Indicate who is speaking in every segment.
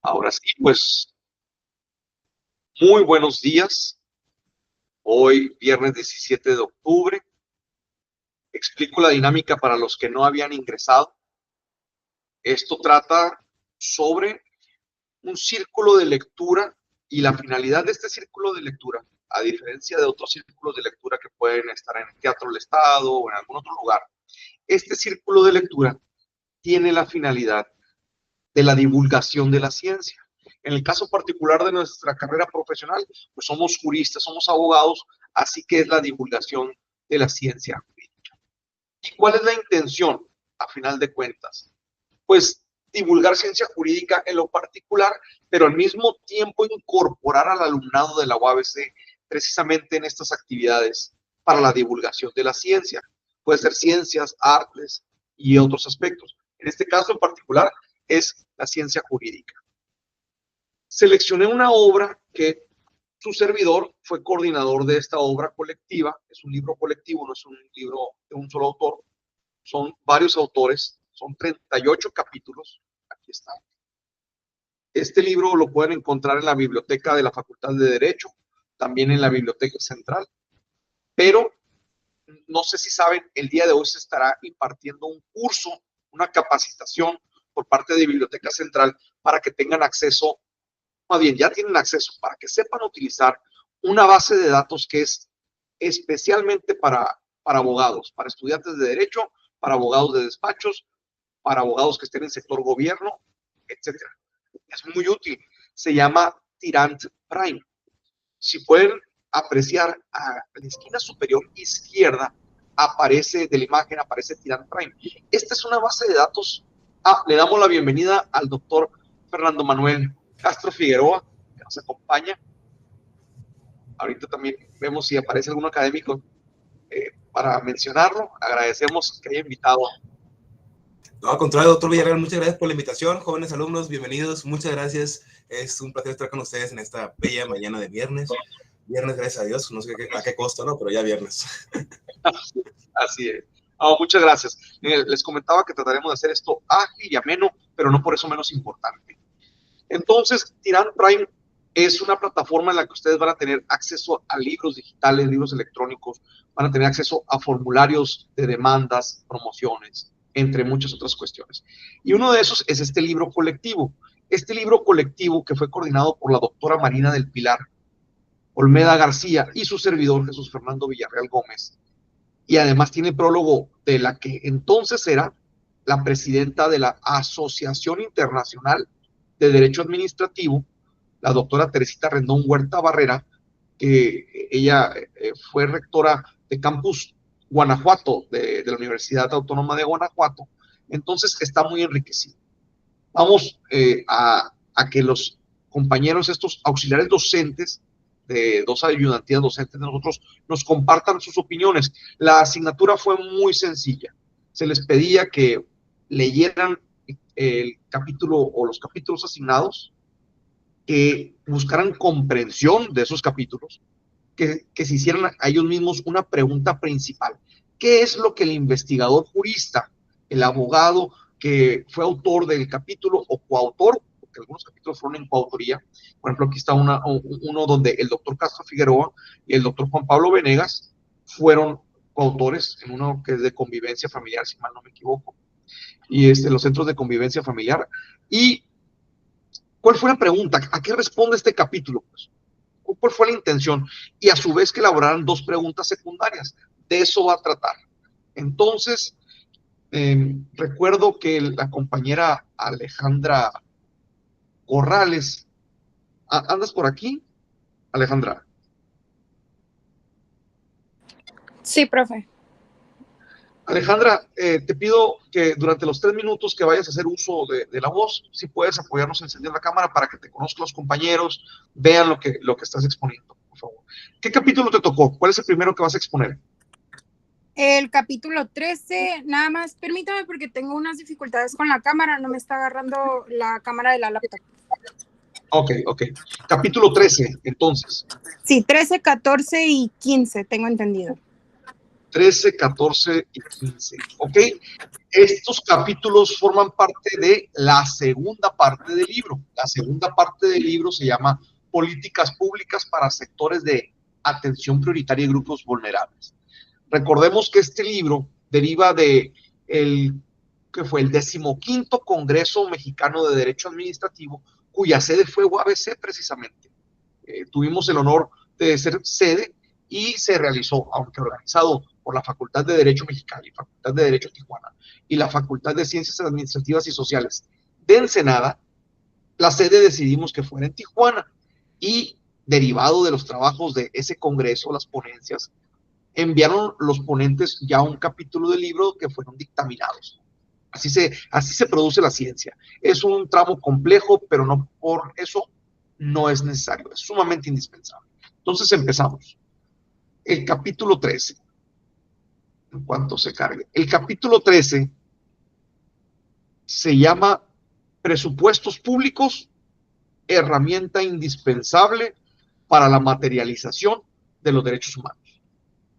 Speaker 1: Ahora sí, pues muy buenos días. Hoy, viernes 17 de octubre, explico la dinámica para los que no habían ingresado. Esto trata sobre un círculo de lectura y la finalidad de este círculo de lectura, a diferencia de otros círculos de lectura que pueden estar en el Teatro del Estado o en algún otro lugar, este círculo de lectura tiene la finalidad de la divulgación de la ciencia. En el caso particular de nuestra carrera profesional, pues somos juristas, somos abogados, así que es la divulgación de la ciencia jurídica. ¿Y cuál es la intención, a final de cuentas? Pues divulgar ciencia jurídica en lo particular, pero al mismo tiempo incorporar al alumnado de la UABC precisamente en estas actividades para la divulgación de la ciencia. Puede ser ciencias, artes y otros aspectos. En este caso en particular es la ciencia jurídica. Seleccioné una obra que su servidor fue coordinador de esta obra colectiva. Es un libro colectivo, no es un libro de un solo autor. Son varios autores, son 38 capítulos. Aquí está. Este libro lo pueden encontrar en la biblioteca de la Facultad de Derecho, también en la Biblioteca Central. Pero no sé si saben, el día de hoy se estará impartiendo un curso, una capacitación por parte de Biblioteca Central para que tengan acceso, más bien ya tienen acceso, para que sepan utilizar una base de datos que es especialmente para abogados, para estudiantes de derecho, para abogados de despachos, para abogados que estén en el sector gobierno, etcétera. Es muy útil. Se llama Tirant Prime. Si pueden apreciar a la esquina superior izquierda, aparece de la imagen, aparece Tirant Prime. Esta es una base de datos. Le damos la bienvenida al doctor Fernando Manuel Castro Figueroa, que nos acompaña. Ahorita también vemos si aparece algún académico para mencionarlo. Agradecemos que haya invitado.
Speaker 2: No, al contrario, doctor Villarreal, muchas gracias por la invitación. Jóvenes alumnos, bienvenidos, muchas gracias. Es un placer estar con ustedes en esta bella mañana de viernes. Viernes, gracias a Dios, no sé a qué costo, ¿no? Pero ya viernes.
Speaker 1: Así es. Muchas gracias. Les comentaba que trataremos de hacer esto ágil y ameno, pero no por eso menos importante. Entonces, Tirant Prime es una plataforma en la que ustedes van a tener acceso a libros digitales, libros electrónicos, van a tener acceso a formularios de demandas, promociones, entre muchas otras cuestiones. Y uno de esos es este libro colectivo. Este libro colectivo que fue coordinado por la doctora Marina del Pilar Olmeda García y su servidor Jesús Fernando Villarreal Gómez. Y además tiene prólogo de la que entonces era la presidenta de la Asociación Internacional de Derecho Administrativo, la doctora Teresita Rendón Huerta Barrera, que ella fue rectora de Campus Guanajuato, de la Universidad Autónoma de Guanajuato. Entonces está muy enriquecido. Vamos a que los compañeros, estos auxiliares docentes, de dos ayudantías docentes de nosotros, nos compartan sus opiniones. La asignatura fue muy sencilla. Se les pedía que leyeran el capítulo o los capítulos asignados, que buscaran comprensión de esos capítulos, que se hicieran a ellos mismos una pregunta principal. ¿Qué es lo que el investigador jurista, el abogado que fue autor del capítulo o coautor, porque algunos capítulos fueron en coautoría? Por ejemplo, aquí está uno donde el doctor Castro Figueroa y el doctor Juan Pablo Venegas fueron coautores, en uno que es de convivencia familiar, si mal no me equivoco, y los centros de convivencia familiar. ¿Y cuál fue la pregunta? ¿A qué responde este capítulo? Pues, ¿cuál fue la intención? Y a su vez que elaboraran dos preguntas secundarias. De eso va a tratar. Entonces, recuerdo que la compañera Alejandra Corrales, ¿andas por aquí, Alejandra?
Speaker 3: Sí, profe.
Speaker 1: Alejandra, te pido que durante los 3 minutos que vayas a hacer uso de la voz, si puedes apoyarnos a encender la cámara para que te conozcan los compañeros, vean lo que estás exponiendo, por favor. ¿Qué capítulo te tocó? ¿Cuál es el primero que vas a exponer?
Speaker 3: El capítulo 13, nada más, permítame porque tengo unas dificultades con la cámara, no me está agarrando la cámara de la laptop.
Speaker 1: Ok. Capítulo 13, entonces.
Speaker 3: Sí, 13, 14 y 15, tengo entendido.
Speaker 1: 13, 14 y 15. ¿Ok? Estos capítulos forman parte de la segunda parte del libro. La segunda parte del libro se llama Políticas Públicas para Sectores de Atención Prioritaria y Grupos Vulnerables. Recordemos que este libro deriva de que fue el 15º Congreso Mexicano de Derecho Administrativo, cuya sede fue UABC precisamente. Tuvimos el honor de ser sede y se realizó, aunque organizado por la Facultad de Derecho Mexicana y Facultad de Derecho Tijuana y la Facultad de Ciencias Administrativas y Sociales de Ensenada, la sede decidimos que fuera en Tijuana y derivado de los trabajos de ese congreso, las ponencias, enviaron los ponentes ya un capítulo del libro que fueron dictaminados. Así se produce la ciencia. Es un tramo complejo, pero no por eso no es necesario, es sumamente indispensable. Entonces empezamos. El capítulo 13. En cuanto se cargue. El capítulo 13 se llama Presupuestos Públicos, herramienta indispensable para la materialización de los derechos humanos.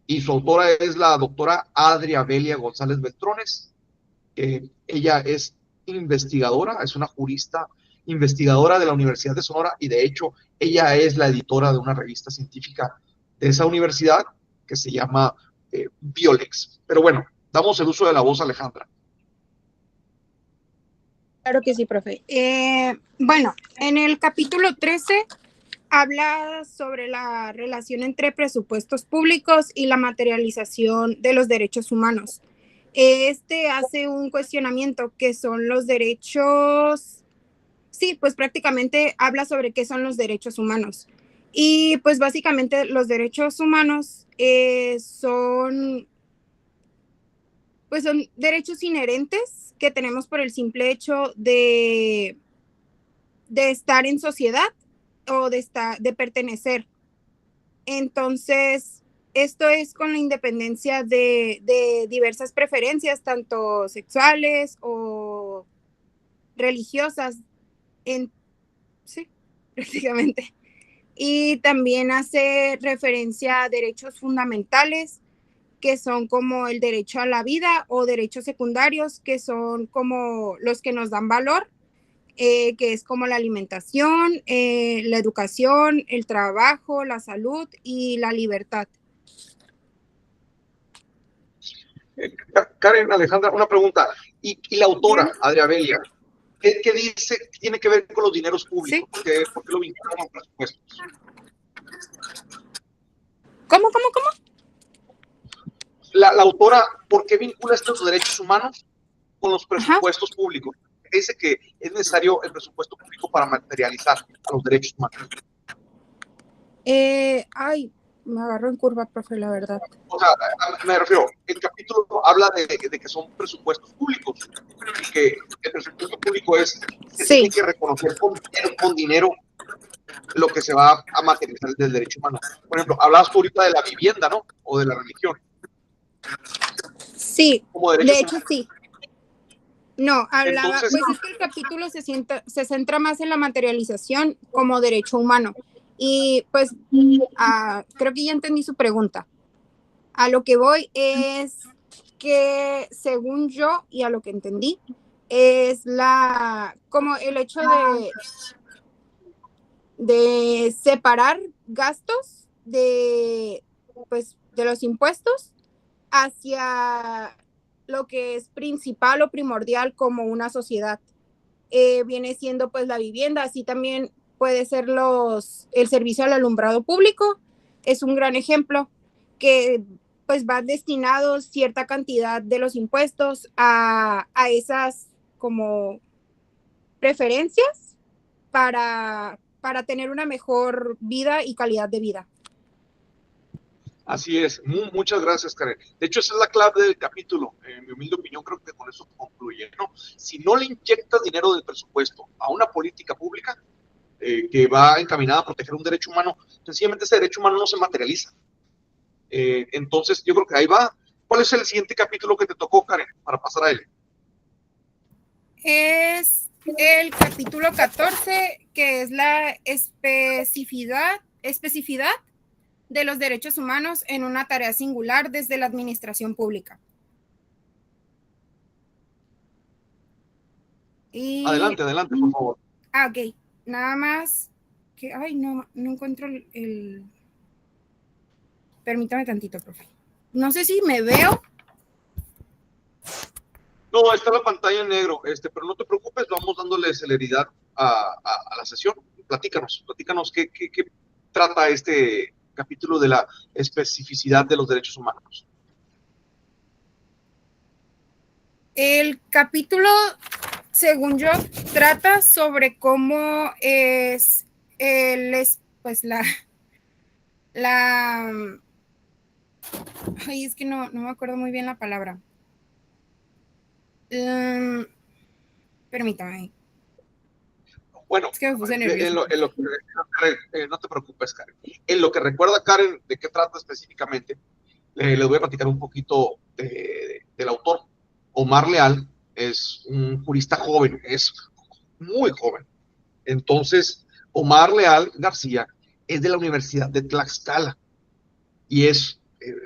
Speaker 1: Y su autora es la doctora Adria Belia González Beltrones. Ella es investigadora, es una jurista investigadora de la Universidad de Sonora y de hecho ella es la editora de una revista científica de esa universidad que se llama Biolex. Pero bueno, damos el uso de la voz a Alejandra.
Speaker 3: Claro que sí, profe. Bueno, en el capítulo 13 habla sobre la relación entre presupuestos públicos y la materialización de los derechos humanos. Este hace un cuestionamiento que son los derechos, sí, pues prácticamente habla sobre qué son los derechos humanos. Y pues básicamente los derechos humanos son derechos inherentes que tenemos por el simple hecho de estar en sociedad o de pertenecer. Entonces, esto es con la independencia de diversas preferencias, tanto sexuales o religiosas, sí, prácticamente. Y también hace referencia a derechos fundamentales, que son como el derecho a la vida, o derechos secundarios, que son como los que nos dan valor, que es como la alimentación, la educación, el trabajo, la salud y la libertad.
Speaker 1: Karen, Alejandra, una pregunta. ¿Y la autora, Adria Belia, qué dice que tiene que ver con los dineros públicos? ¿Sí? ¿Por qué lo vinculan con presupuestos?
Speaker 3: ¿Cómo?
Speaker 1: La autora, ¿por qué vincula estos derechos humanos con los presupuestos públicos? Dice que es necesario el presupuesto público para materializar a los derechos humanos.
Speaker 3: Me agarró en curva, profe, la verdad.
Speaker 1: O sea, me refiero, el capítulo habla de que son presupuestos públicos y que el presupuesto público se tiene que reconocer con dinero lo que se va a materializar del derecho humano. Por ejemplo, hablabas tú ahorita de la vivienda, ¿no? O de la religión.
Speaker 3: Sí, de hecho sí. No, hablaba,
Speaker 1: entonces,
Speaker 3: pues es que el capítulo se centra más en la materialización como derecho humano. Y pues creo que ya entendí su pregunta. A lo que voy es que, según yo y a lo que entendí, es como el hecho de separar gastos de los impuestos hacia lo que es principal o primordial como una sociedad. Viene siendo pues la vivienda, así también puede ser el servicio al alumbrado público, es un gran ejemplo que pues van destinados cierta cantidad de los impuestos a esas como preferencias para tener una mejor vida y calidad de vida.
Speaker 1: Así es. Muchas gracias, Karen. De hecho, esa es la clave del capítulo. En mi humilde opinión, creo que con eso concluye, ¿no? Si no le inyectas dinero del presupuesto a una política pública que va encaminada a proteger un derecho humano, sencillamente ese derecho humano no se materializa. Entonces, yo creo que ahí va. ¿Cuál es el siguiente capítulo que te tocó, Karen, para pasar a él?
Speaker 3: Es el capítulo 14, que es la especificidad de los derechos humanos en una tarea singular desde la administración pública. Y,
Speaker 1: Adelante, por favor.
Speaker 3: Ok, nada más que, ay, no encuentro el... Permítame tantito, profe. No sé si me veo.
Speaker 1: No, está la pantalla en negro, pero no te preocupes, vamos dándole celeridad a la sesión. Platícanos qué trata este capítulo de la especificidad de los derechos humanos.
Speaker 3: El capítulo, según yo, trata sobre cómo es pues ay, es que no me acuerdo muy bien la palabra. Permítame.
Speaker 1: Bueno,
Speaker 3: es que me puse nerviosa.
Speaker 1: No te preocupes, Karen. En lo que recuerda Karen de qué trata específicamente, les voy a platicar un poquito del autor. Omar Leal es un jurista joven, es muy joven. Entonces, Omar Leal García es de la Universidad de Tlaxcala y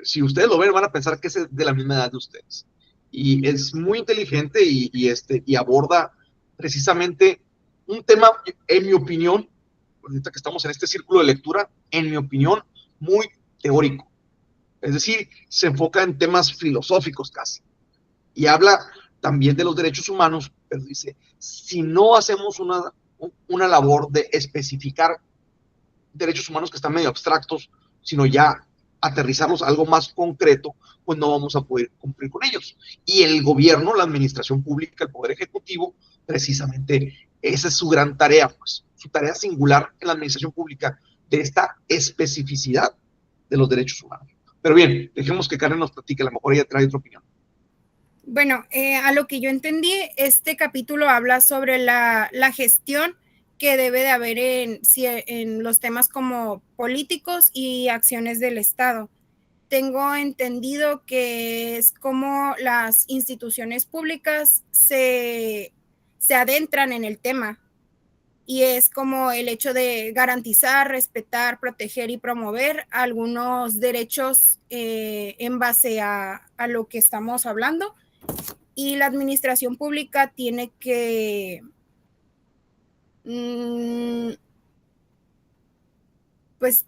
Speaker 1: si ustedes lo ven, van a pensar que es de la misma edad de ustedes. Y es muy inteligente y aborda precisamente un tema, en mi opinión, ahorita que estamos en este círculo de lectura, en mi opinión, muy teórico. Es decir, se enfoca en temas filosóficos casi. Y habla también de los derechos humanos, pero dice, si no hacemos una labor de especificar derechos humanos que están medio abstractos, sino ya aterrizarlos a algo más concreto, pues no vamos a poder cumplir con ellos. Y el gobierno, la administración pública, el poder ejecutivo, precisamente esa es su gran tarea, pues, su tarea singular en la administración pública de esta especificidad de los derechos humanos. Pero bien, dejemos que Karen nos platique, a lo mejor ella trae otra opinión.
Speaker 3: Bueno, a lo que yo entendí, este capítulo habla sobre la gestión que debe de haber en los temas como políticos y acciones del Estado. Tengo entendido que es como las instituciones públicas se adentran en el tema, y es como el hecho de garantizar, respetar, proteger y promover algunos derechos en base a lo que estamos hablando. Y la administración pública tiene que pues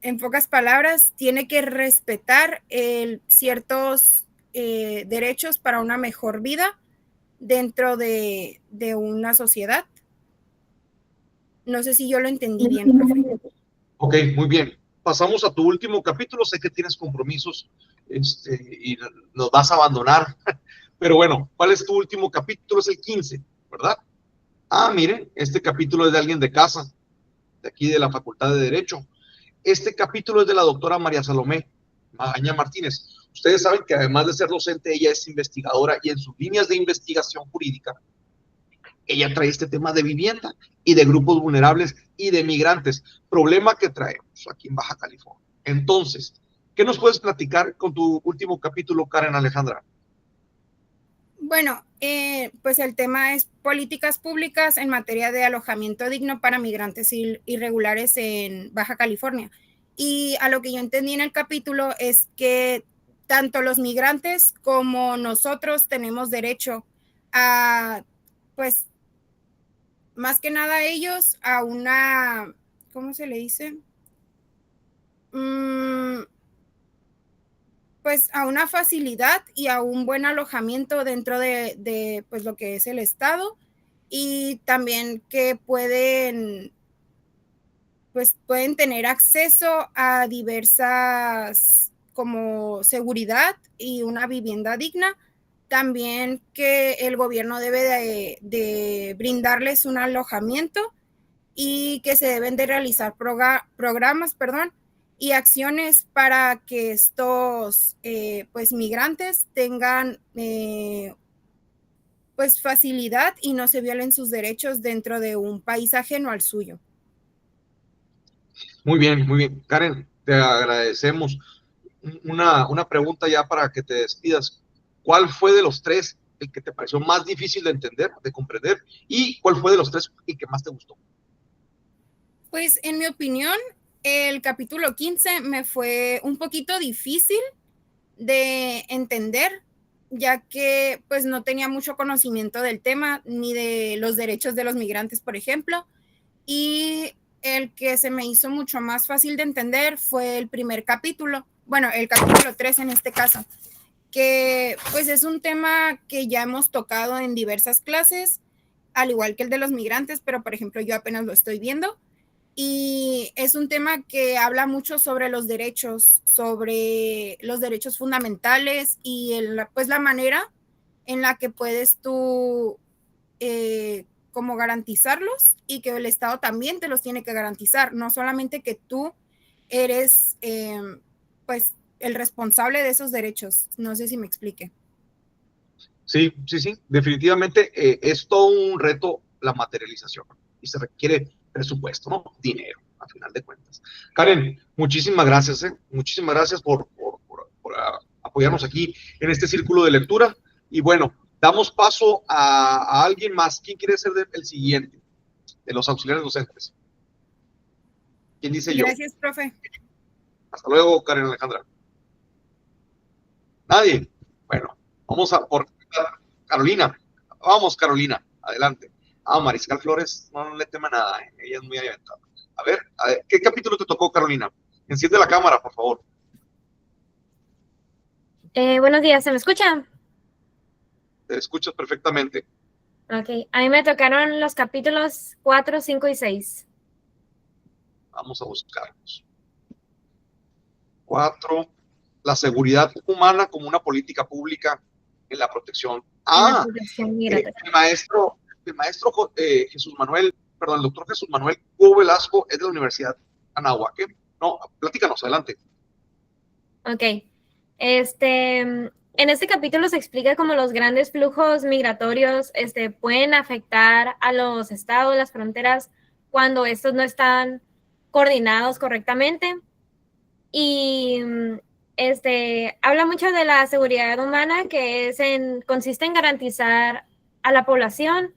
Speaker 3: en pocas palabras, tiene que respetar ciertos derechos para una mejor vida dentro de una sociedad. No sé si yo lo entendí bien, profe.
Speaker 1: Ok, muy bien. Pasamos a tu último capítulo. Sé que tienes compromisos y nos vas a abandonar. Pero bueno, ¿cuál es tu último capítulo? Es el 15, ¿verdad? Ah, miren, este capítulo es de alguien de casa, de aquí de la Facultad de Derecho. Este capítulo es de la doctora María Salomé Magaña Martínez. Ustedes saben que además de ser docente, ella es investigadora y en sus líneas de investigación jurídica, ella trae este tema de vivienda y de grupos vulnerables y de migrantes, problema que traemos aquí en Baja California. Entonces, ¿qué nos puedes platicar con tu último capítulo, Karen Alejandra?
Speaker 3: Bueno, pues el tema es políticas públicas en materia de alojamiento digno para migrantes irregulares en Baja California. Y a lo que yo entendí en el capítulo es que tanto los migrantes como nosotros tenemos derecho a, pues, más que nada ellos, a una, ¿cómo se le dice? Pues a una facilidad y a un buen alojamiento dentro de pues lo que es el Estado, y también que pueden tener acceso a diversas como seguridad y una vivienda digna. También que el gobierno debe de brindarles un alojamiento y que se deben de realizar programas, y acciones para que estos pues migrantes tengan pues facilidad y no se violen sus derechos dentro de un país ajeno al suyo.
Speaker 1: Muy bien, muy bien. Karen, te agradecemos. Una pregunta ya para que te despidas. ¿Cuál fue de los tres el que te pareció más difícil de entender, de comprender? ¿Y cuál fue de los tres el que más te gustó?
Speaker 3: Pues en mi opinión, el capítulo 15 me fue un poquito difícil de entender, ya que pues no tenía mucho conocimiento del tema ni de los derechos de los migrantes, por ejemplo, y el que se me hizo mucho más fácil de entender fue el primer capítulo, bueno, el capítulo 3 en este caso, que pues es un tema que ya hemos tocado en diversas clases, al igual que el de los migrantes, pero por ejemplo yo apenas lo estoy viendo. Y es un tema que habla mucho sobre los derechos fundamentales y pues la manera en la que puedes tú como garantizarlos y que el Estado también te los tiene que garantizar, no solamente que tú eres pues el responsable de esos derechos. No sé si me explique.
Speaker 1: Sí, sí, sí, definitivamente es todo un reto la materialización y se requiere presupuesto, ¿no? Dinero, a final de cuentas. Karen, muchísimas gracias, muchísimas gracias por apoyarnos aquí en este círculo de lectura. Y bueno, damos paso a alguien más. ¿Quién quiere ser el siguiente de los auxiliares docentes? ¿Quién dice yo?
Speaker 3: Gracias, profe.
Speaker 1: Hasta luego, Karen Alejandra. ¿Nadie? Bueno, vamos a por Carolina. Vamos, Carolina, adelante. Mariscal Flores no le teme nada, ella es muy aventada. A ver, ¿qué capítulo te tocó, Carolina? Enciende la cámara, por favor.
Speaker 4: Buenos días, ¿se me escucha?
Speaker 1: Te escuchas perfectamente.
Speaker 4: Ok, a mí me tocaron los capítulos 4, 5 y 6.
Speaker 1: Vamos a buscarlos. 4. La seguridad humana como una política pública en la protección. El maestro Jesús Manuel, perdón, el doctor Jesús Manuel Hugo Velasco es de la Universidad Anáhuac. No, platícanos, adelante.
Speaker 4: Ok, en este capítulo se explica cómo los grandes flujos migratorios pueden afectar a los estados, las fronteras, cuando estos no están coordinados correctamente. Y habla mucho de la seguridad humana, que consiste en garantizar a la población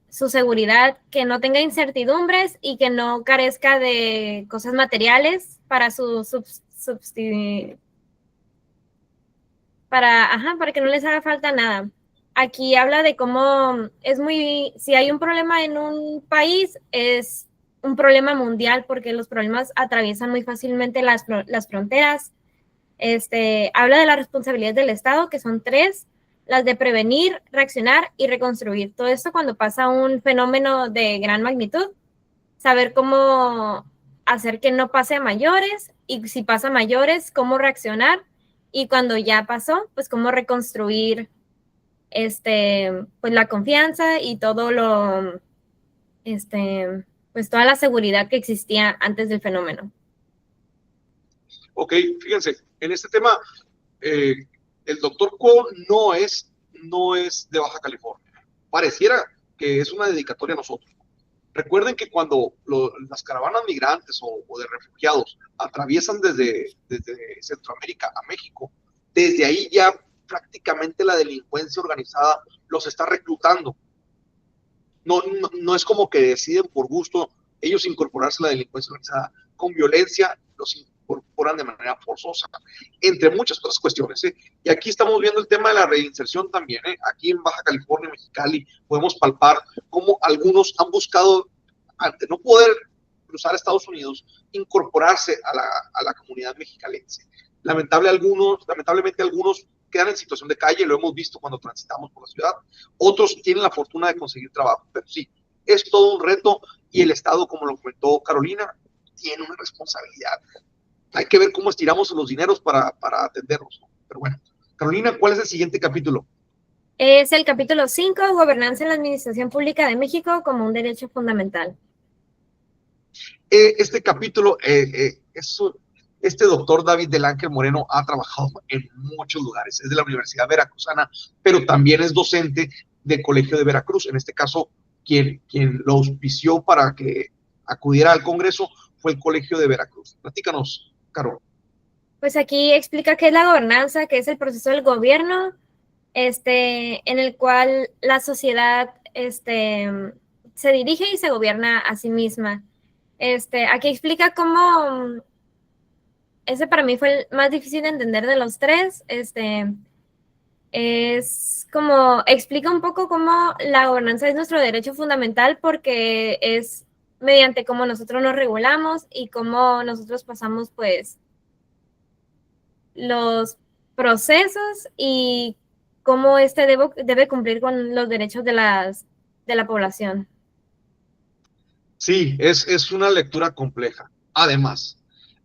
Speaker 4: su seguridad, que no tenga incertidumbres y que no carezca de cosas materiales para para que no les haga falta nada. Aquí habla de cómo si hay un problema en un país, es un problema mundial, porque los problemas atraviesan muy fácilmente las fronteras. Habla de las responsabilidades del Estado, que son 3, las de prevenir, reaccionar y reconstruir. Todo esto cuando pasa un fenómeno de gran magnitud, saber cómo hacer que no pase a mayores, y si pasa a mayores, cómo reaccionar, y cuando ya pasó, pues cómo reconstruir pues la confianza y todo pues toda la seguridad que existía antes del fenómeno.
Speaker 1: Ok, fíjense, en este tema, el doctor Co no es de Baja California. Pareciera que es una dedicatoria a nosotros. Recuerden que cuando las caravanas migrantes o de refugiados atraviesan desde Centroamérica a México, desde ahí ya prácticamente la delincuencia organizada los está reclutando. No es como que deciden por gusto ellos incorporarse a la delincuencia organizada. Con violencia los incorporan de manera forzosa, entre muchas otras cuestiones. Y aquí estamos viendo el tema de la reinserción también. Aquí en Baja California, Mexicali, podemos palpar cómo algunos han buscado, ante no poder cruzar a Estados Unidos, incorporarse a la comunidad mexicalense. Lamentablemente algunos quedan en situación de calle, lo hemos visto cuando transitamos por la ciudad. Otros tienen la fortuna de conseguir trabajo, pero sí, es todo un reto y el Estado, como lo comentó Carolina, tiene una responsabilidad. Hay que ver cómo estiramos los dineros para atenderlos. Pero bueno, Carolina, ¿cuál es el siguiente capítulo?
Speaker 4: Es el capítulo 5, Gobernanza en la Administración Pública de México como un derecho fundamental.
Speaker 1: Este capítulo, este doctor David del Ángel Moreno ha trabajado en muchos lugares. Es de la Universidad Veracruzana, pero también es docente del Colegio de Veracruz. En este caso, quien lo auspició para que acudiera al Congreso fue el Colegio de Veracruz. Platícanos, Caro.
Speaker 4: Pues aquí explica qué es la gobernanza, qué es el proceso del gobierno, en el cual la sociedad se dirige y se gobierna a sí misma. Aquí explica cómo, ese para mí fue el más difícil de entender de los tres, es como, explica un poco cómo la gobernanza es nuestro derecho fundamental porque es mediante cómo nosotros nos regulamos y cómo nosotros pasamos pues los procesos y cómo debe cumplir con los derechos de la población.
Speaker 1: Sí, es una lectura compleja. Además,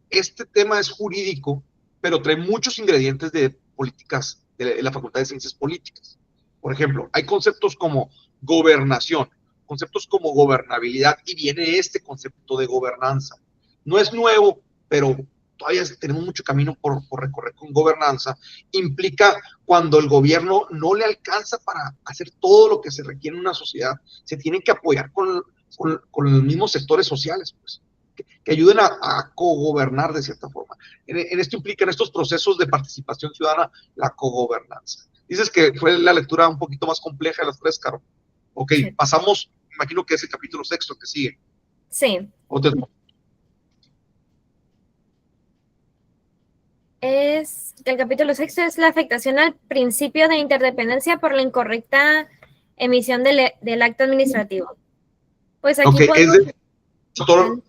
Speaker 1: este tema es jurídico, pero trae muchos ingredientes de políticas, de la Facultad de Ciencias Políticas. Por ejemplo, hay conceptos como gobernación, conceptos como gobernabilidad, y viene este concepto de gobernanza. No es nuevo, pero todavía tenemos mucho camino por recorrer con gobernanza. Implica cuando el gobierno no le alcanza para hacer todo lo que se requiere en una sociedad, se tienen que apoyar con los mismos sectores sociales, pues, que ayuden a cogobernar de cierta forma. En esto implica, en estos procesos de participación ciudadana, la cogobernanza. Dices que fue la lectura un poquito más compleja de las tres, Caro. Ok, sí. Pasamos, imagino que es el capítulo 6 que sigue.
Speaker 4: Sí. El capítulo 6 es la afectación al principio de interdependencia por la incorrecta emisión del acto administrativo. Pues aquí
Speaker 1: okay, podemos...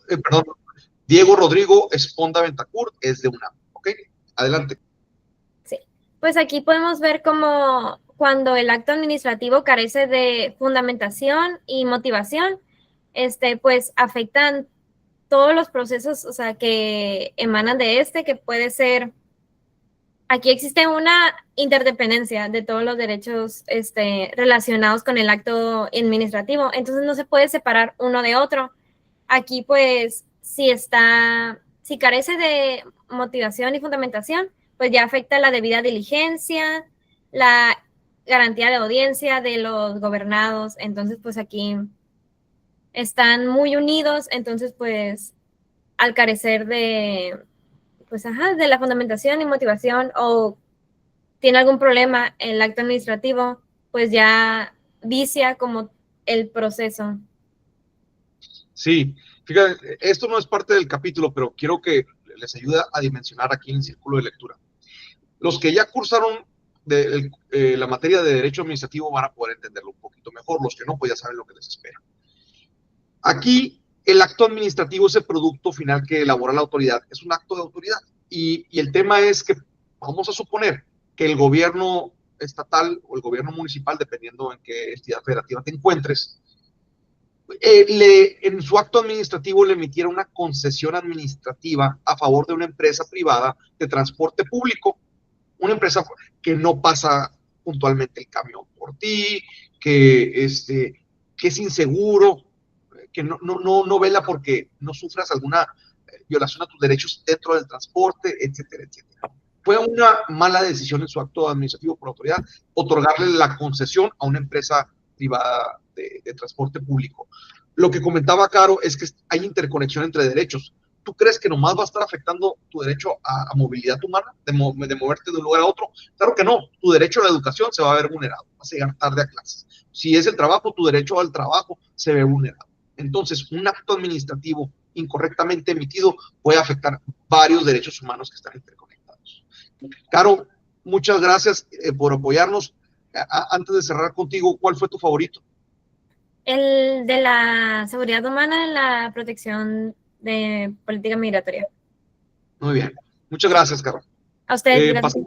Speaker 1: perdón, Diego Rodrigo Esponda Ventacur es de UNAM. Ok, adelante.
Speaker 4: Sí, pues aquí podemos ver cómo cuando el acto administrativo carece de fundamentación y motivación, pues afectan todos los procesos, o sea, que emanan de que puede ser... Aquí existe una interdependencia de todos los derechos relacionados con el acto administrativo, entonces no se puede separar uno de otro. Aquí, pues, si carece de motivación y fundamentación, pues ya afecta la debida diligencia, la garantía de audiencia de los gobernados. Entonces, pues aquí están muy unidos, entonces, pues, al carecer de la fundamentación y motivación o tiene algún problema el acto administrativo, pues ya vicia como el proceso.
Speaker 1: Sí, fíjate, esto no es parte del capítulo, pero quiero que les ayude a dimensionar aquí en el círculo de lectura. Los que ya cursaron la materia de derecho administrativo van a poder entenderlo un poquito mejor, los que no, pues ya saben lo que les espera. Aquí, el acto administrativo es el producto final que elabora la autoridad, es un acto de autoridad. Y el tema es que vamos a suponer que el gobierno estatal o el gobierno municipal, dependiendo en qué entidad federativa te encuentres, en su acto administrativo le emitiera una concesión administrativa a favor de una empresa privada de transporte público, una empresa que no pasa puntualmente el camión por ti, que es inseguro, que no vela porque no sufras alguna violación a tus derechos dentro del transporte, etcétera, etcétera. Fue una mala decisión en su acto administrativo por autoridad otorgarle la concesión a una empresa privada de transporte público. Lo que comentaba Caro es que hay interconexión entre derechos. ¿Tú crees que nomás va a estar afectando tu derecho a movilidad humana, de moverte de un lugar a otro? Claro que no. Tu derecho a la educación se va a ver vulnerado. Vas a llegar tarde a clases. Si es el trabajo, tu derecho al trabajo se ve vulnerado. Entonces, un acto administrativo incorrectamente emitido puede afectar varios derechos humanos que están interconectados. Caro, muchas gracias por apoyarnos. Antes de cerrar contigo, ¿cuál fue tu favorito?
Speaker 4: El de la seguridad humana en la protección de política migratoria.
Speaker 1: Muy bien. Muchas gracias, Caro.
Speaker 4: A ustedes, gracias.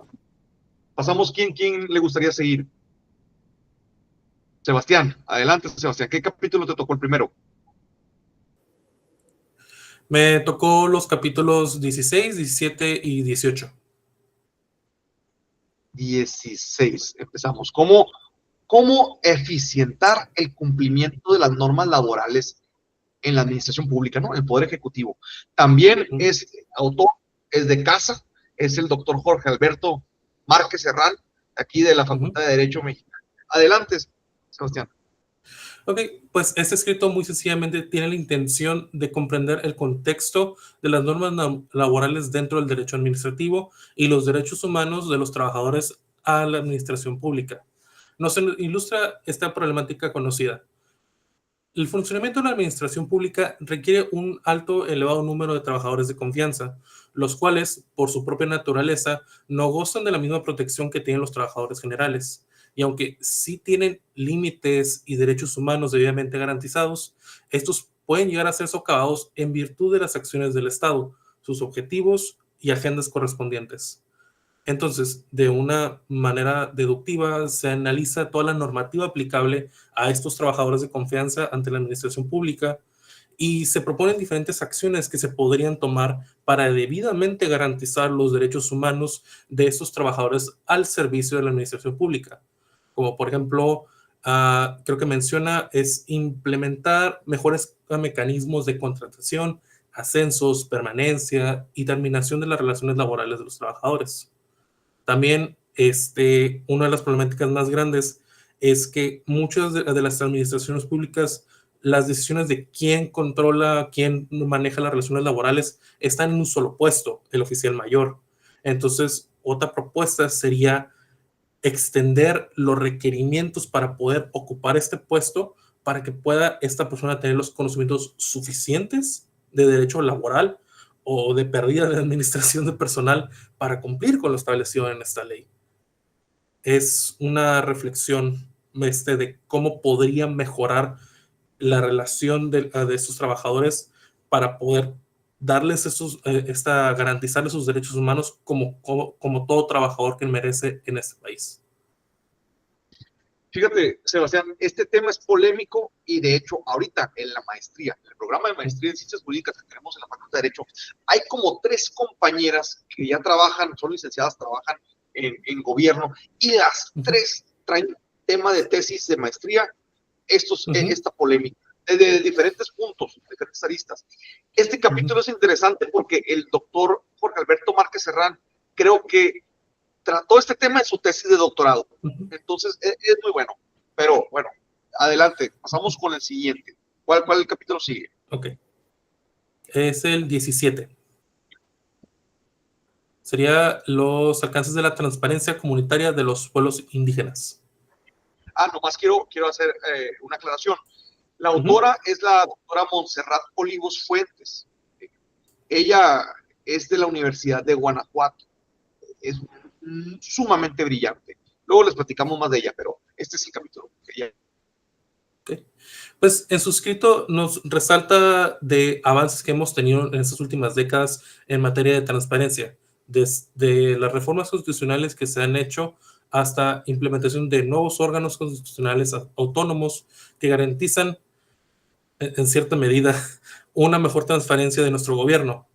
Speaker 1: Pasamos, ¿quién le gustaría seguir? Sebastián, adelante, Sebastián. ¿Qué capítulo te tocó el primero?
Speaker 5: Me tocó los capítulos 16, 17 y 18.
Speaker 1: 16. Empezamos. ¿Cómo eficientar el cumplimiento de las normas laborales en la administración pública, ¿no? En el Poder Ejecutivo. También es autor, es de casa, es el doctor Jorge Alberto Márquez Herrán, aquí de la Facultad de Derecho Mexicana. Adelante, Sebastián.
Speaker 5: Ok, pues este escrito muy sencillamente tiene la intención de comprender el contexto de las normas laborales dentro del derecho administrativo y los derechos humanos de los trabajadores a la administración pública. Nos ilustra esta problemática conocida. El funcionamiento de la administración pública requiere un alto, elevado número de trabajadores de confianza, los cuales, por su propia naturaleza, no gozan de la misma protección que tienen los trabajadores generales. Y aunque sí tienen límites y derechos humanos debidamente garantizados, estos pueden llegar a ser socavados en virtud de las acciones del Estado, sus objetivos y agendas correspondientes. Entonces, de una manera deductiva, se analiza toda la normativa aplicable a estos trabajadores de confianza ante la administración pública y se proponen diferentes acciones que se podrían tomar para debidamente garantizar los derechos humanos de estos trabajadores al servicio de la administración pública. Como por ejemplo, creo que menciona, es implementar mejores mecanismos de contratación, ascensos, permanencia y terminación de las relaciones laborales de los trabajadores. También una de las problemáticas más grandes es que muchas de las administraciones públicas, las decisiones de quién controla, quién maneja las relaciones laborales, están en un solo puesto, el oficial mayor. Entonces, otra propuesta sería extender los requerimientos para poder ocupar este puesto para que pueda esta persona tener los conocimientos suficientes de derecho laboral o de pérdida de administración de personal para cumplir con lo establecido en esta ley. Es una reflexión de cómo podrían mejorar la relación de estos trabajadores para poder darles garantizarles sus derechos humanos como todo trabajador que merece en este país.
Speaker 1: Fíjate, Sebastián, este tema es polémico y de hecho ahorita en la maestría, en el programa de maestría en ciencias jurídicas que tenemos en la Facultad de Derecho, hay como 3 compañeras que ya trabajan, son licenciadas, trabajan en gobierno y las 3 traen tema de tesis de maestría, esta polémica, de diferentes puntos, diferentes aristas. Este capítulo es interesante porque el doctor Jorge Alberto Márquez Serrán creo que trató este tema en su tesis de doctorado. Entonces, es muy bueno. Pero, bueno, adelante. Pasamos con el siguiente. ¿Cuál el capítulo sigue?
Speaker 5: Ok. Es el 17. Sería los alcances de la transparencia comunitaria de los pueblos indígenas.
Speaker 1: Nomás quiero hacer una aclaración. La autora es la doctora Montserrat Olivos Fuentes. Ella es de la Universidad de Guanajuato. Es sumamente brillante. Luego les platicamos más de ella, pero este es el capítulo que ya.
Speaker 5: Okay. Pues en su escrito nos resalta de avances que hemos tenido en estas últimas décadas en materia de transparencia, desde las reformas constitucionales que se han hecho hasta implementación de nuevos órganos constitucionales autónomos que garantizan en cierta medida una mejor transparencia de nuestro gobierno,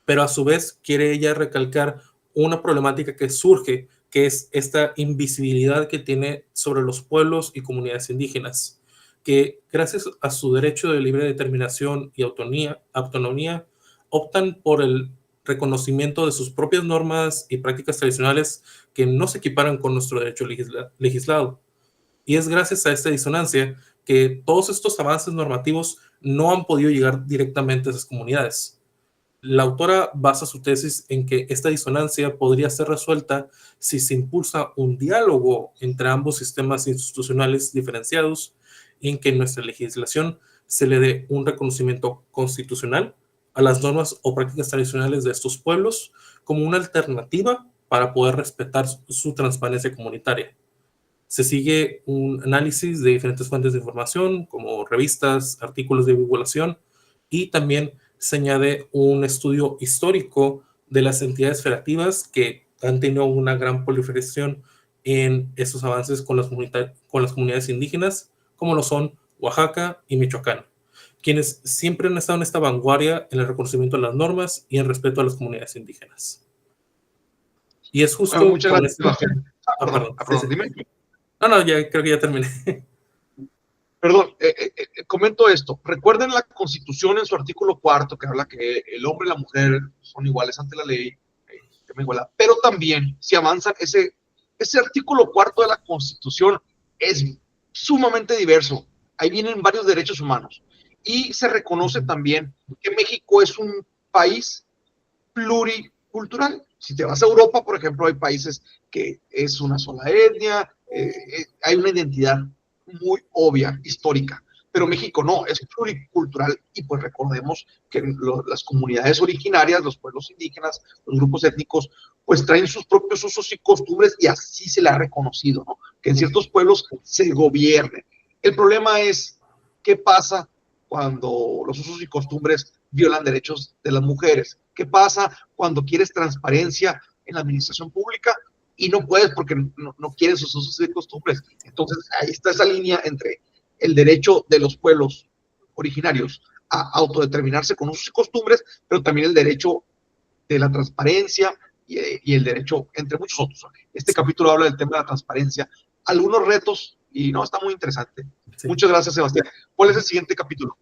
Speaker 5: pero a su vez quiere ella recalcar una problemática que surge, que es esta invisibilidad que tiene sobre los pueblos y comunidades indígenas, que gracias a su derecho de libre determinación y autonomía, optan por el reconocimiento de sus propias normas y prácticas tradicionales que no se equiparan con nuestro derecho legislado. Y es gracias a esta disonancia que todos estos avances normativos no han podido llegar directamente a esas comunidades. La autora basa su tesis en que esta disonancia podría ser resuelta si se impulsa un diálogo entre ambos sistemas institucionales diferenciados y en que nuestra legislación se le dé un reconocimiento constitucional a las normas o prácticas tradicionales de estos pueblos como una alternativa para poder respetar su transparencia comunitaria. Se sigue un análisis de diferentes fuentes de información como revistas, artículos de divulgación y también se añade un estudio histórico de las entidades federativas que han tenido una gran proliferación en estos avances con las comunidades indígenas, como lo son Oaxaca y Michoacán, quienes siempre han estado en esta vanguardia en el reconocimiento de las normas y en respeto a las comunidades indígenas. Y es justo...
Speaker 1: Bueno, muchas gracias.
Speaker 5: Perdón,
Speaker 1: dime.
Speaker 5: No, ya creo que ya terminé.
Speaker 1: Perdón, comento esto. Recuerden la Constitución en su artículo 4 que habla que el hombre y la mujer son iguales ante la ley, pero también si avanzan, ese artículo 4 de la Constitución es sumamente diverso. Ahí vienen varios derechos humanos y se reconoce también que México es un país pluricultural. Si te vas a Europa, por ejemplo, hay países que es una sola etnia, hay una identidad muy obvia, histórica. pero México no, es pluricultural y pues recordemos que las comunidades originarias, los pueblos indígenas, los grupos étnicos, pues traen sus propios usos y costumbres y así se le ha reconocido, ¿no? Que en ciertos pueblos se gobiernen. El problema es, ¿qué pasa cuando los usos y costumbres violan derechos de las mujeres? ¿Qué pasa cuando quieres transparencia en la administración pública y no puedes porque no quieren sus usos y costumbres? Entonces, ahí está esa línea entre el derecho de los pueblos originarios a autodeterminarse con usos y costumbres, pero también el derecho de la transparencia y el derecho, entre muchos otros. Este capítulo habla del tema de la transparencia, algunos retos, y no, está muy interesante. Sí. Muchas gracias, Sebastián. ¿Cuál es el siguiente capítulo?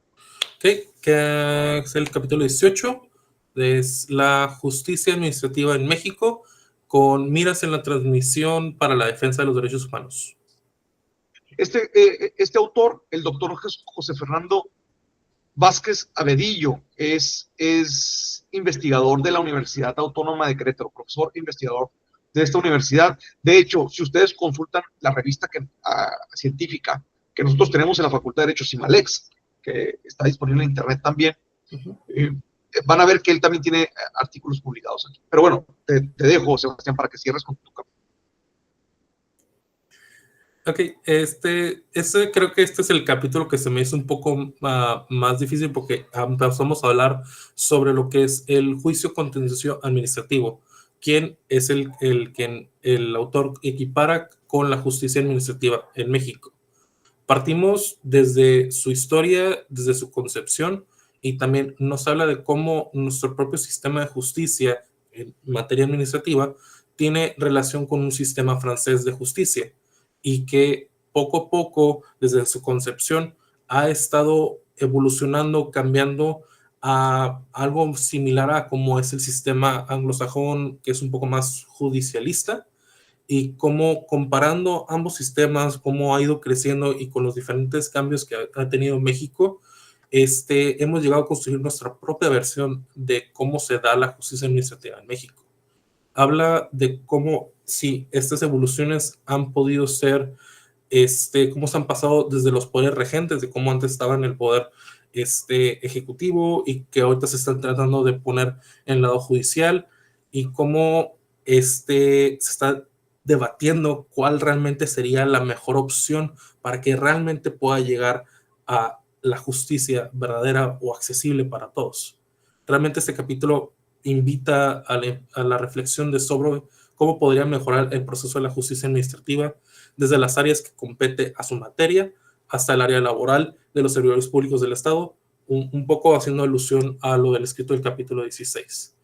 Speaker 5: Ok, que es el capítulo 18, es la justicia administrativa en México, con miras en la transmisión para la defensa de los derechos humanos.
Speaker 1: Este autor, el doctor José Fernando Vázquez Abedillo, es investigador de la Universidad Autónoma de Querétaro, profesor investigador de esta universidad. De hecho, si ustedes consultan la revista científica que nosotros tenemos en la Facultad de Derecho, Simalex, que está disponible en internet también, van a ver que él también tiene artículos publicados aquí. Pero bueno, te dejo, Sebastián, para que cierres con tu capítulo.
Speaker 5: Ok, creo que este es el capítulo que se me hizo un poco más difícil porque empezamos a hablar sobre lo que es el juicio contencioso administrativo. ¿Quién es el que el autor equipara con la justicia administrativa en México? Partimos desde su historia, desde su concepción, y también nos habla de cómo nuestro propio sistema de justicia en materia administrativa tiene relación con un sistema francés de justicia, y que poco a poco, desde su concepción, ha estado evolucionando, cambiando a algo similar a como es el sistema anglosajón, que es un poco más judicialista, y cómo comparando ambos sistemas, cómo ha ido creciendo y con los diferentes cambios que ha tenido México, hemos llegado a construir nuestra propia versión de cómo se da la justicia administrativa en México. Habla de cómo, sí, estas evoluciones han podido ser, cómo se han pasado desde los poderes regentes, de cómo antes estaba en el poder ejecutivo y que ahorita se están tratando de poner en el lado judicial, y cómo se está debatiendo cuál realmente sería la mejor opción para que realmente pueda llegar a la justicia verdadera o accesible para todos. Realmente este capítulo invita a la reflexión de sobre cómo podría mejorar el proceso de la justicia administrativa desde las áreas que compete a su materia hasta el área laboral de los servidores públicos del Estado, un poco haciendo alusión a lo del escrito del capítulo 16.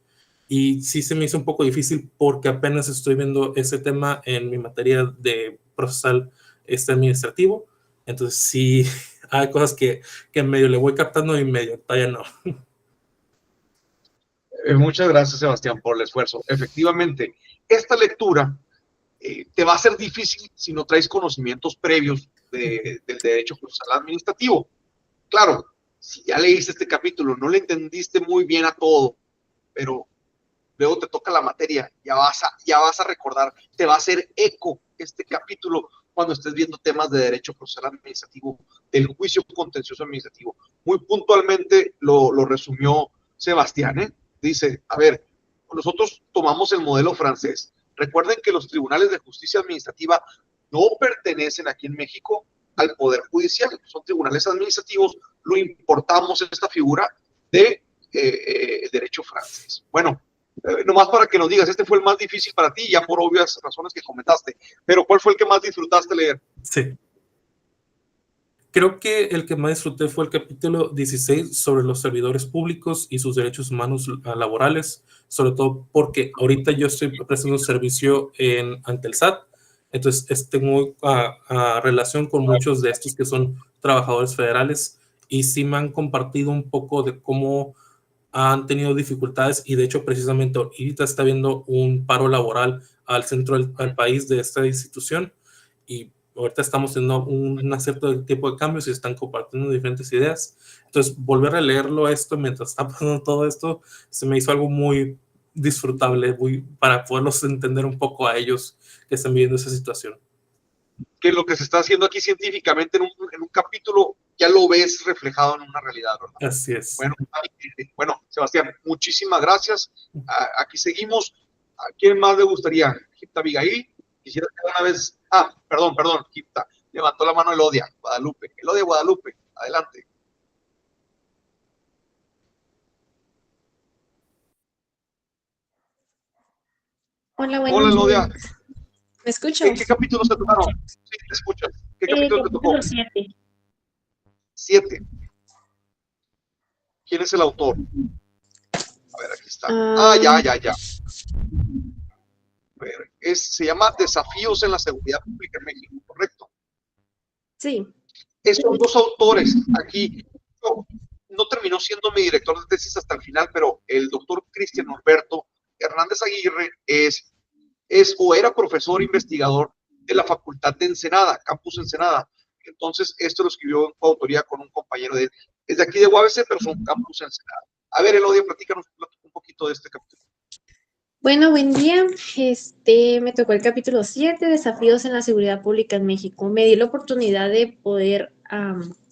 Speaker 5: Y sí se me hizo un poco difícil porque apenas estoy viendo ese tema en mi materia de procesal administrativo, entonces sí hay cosas que medio le voy captando y medio todavía no.
Speaker 1: Muchas gracias, Sebastián, por el esfuerzo. Efectivamente, esta lectura te va a ser difícil si no traes conocimientos previos del derecho procesal administrativo. Claro, si ya leíste este capítulo, no le entendiste muy bien a todo, pero luego te toca la materia, ya vas a recordar, te va a hacer eco este capítulo cuando estés viendo temas de derecho procesal administrativo, del juicio contencioso administrativo. Muy puntualmente lo resumió Sebastián, ¿eh? Dice, a ver, nosotros tomamos el modelo francés. Recuerden que los tribunales de justicia administrativa no pertenecen aquí en México al Poder Judicial, son tribunales administrativos, lo importamos en esta figura de derecho francés. Bueno, nomás para que nos digas, este fue el más difícil para ti, ya por obvias razones que comentaste, pero ¿cuál fue el que más disfrutaste leer?
Speaker 5: Sí. Creo que el que más disfruté fue el capítulo 16 sobre los servidores públicos y sus derechos humanos laborales, sobre todo porque ahorita yo estoy prestando un servicio ante el SAT, entonces tengo relación con muchos de estos que son trabajadores federales y sí me han compartido un poco de cómo han tenido dificultades y de hecho precisamente ahorita está habiendo un paro laboral al centro del país de esta institución y ahorita estamos teniendo un cierto tipo de cambios y están compartiendo diferentes ideas. Entonces, volver a leerlo esto mientras está pasando todo esto, se me hizo algo muy disfrutable para poderlos entender un poco a ellos que están viviendo esa situación.
Speaker 1: Que lo que se está haciendo aquí científicamente en un capítulo ya lo ves reflejado en una realidad, ¿verdad?
Speaker 5: Así es.
Speaker 1: Bueno, Sebastián, muchísimas gracias. Aquí seguimos. ¿A quién más le gustaría? Gipta Abigail, quisiera que una vez. Perdón, Gipta. Levantó la mano Elodia, Guadalupe. Elodia Guadalupe, adelante.
Speaker 6: Hola,
Speaker 1: Hola, Elodia.
Speaker 6: ¿Me escuchas?
Speaker 1: ¿Qué capítulos te tocaron? Sí, te escuchas. ¿Qué capítulo te tocó?
Speaker 6: Capítulo 7.
Speaker 1: 7. ¿Quién es el autor? A ver, aquí está. Ya. A ver, se llama Desafíos en la Seguridad Pública en México, ¿correcto?
Speaker 6: Sí.
Speaker 1: Estos dos autores aquí, no terminó siendo mi director de tesis hasta el final, pero el doctor Cristian Norberto Hernández Aguirre o era profesor investigador de la Facultad de Ensenada, Campus Ensenada. Entonces, esto lo escribió en coautoría con un compañero de él. Es de aquí de UABC, pero son Campus Ensenada. A ver, Elodia, platícanos un poquito de este capítulo.
Speaker 6: Bueno, buen día. Me tocó el capítulo 7, Desafíos en la Seguridad Pública en México. Me di la oportunidad de poder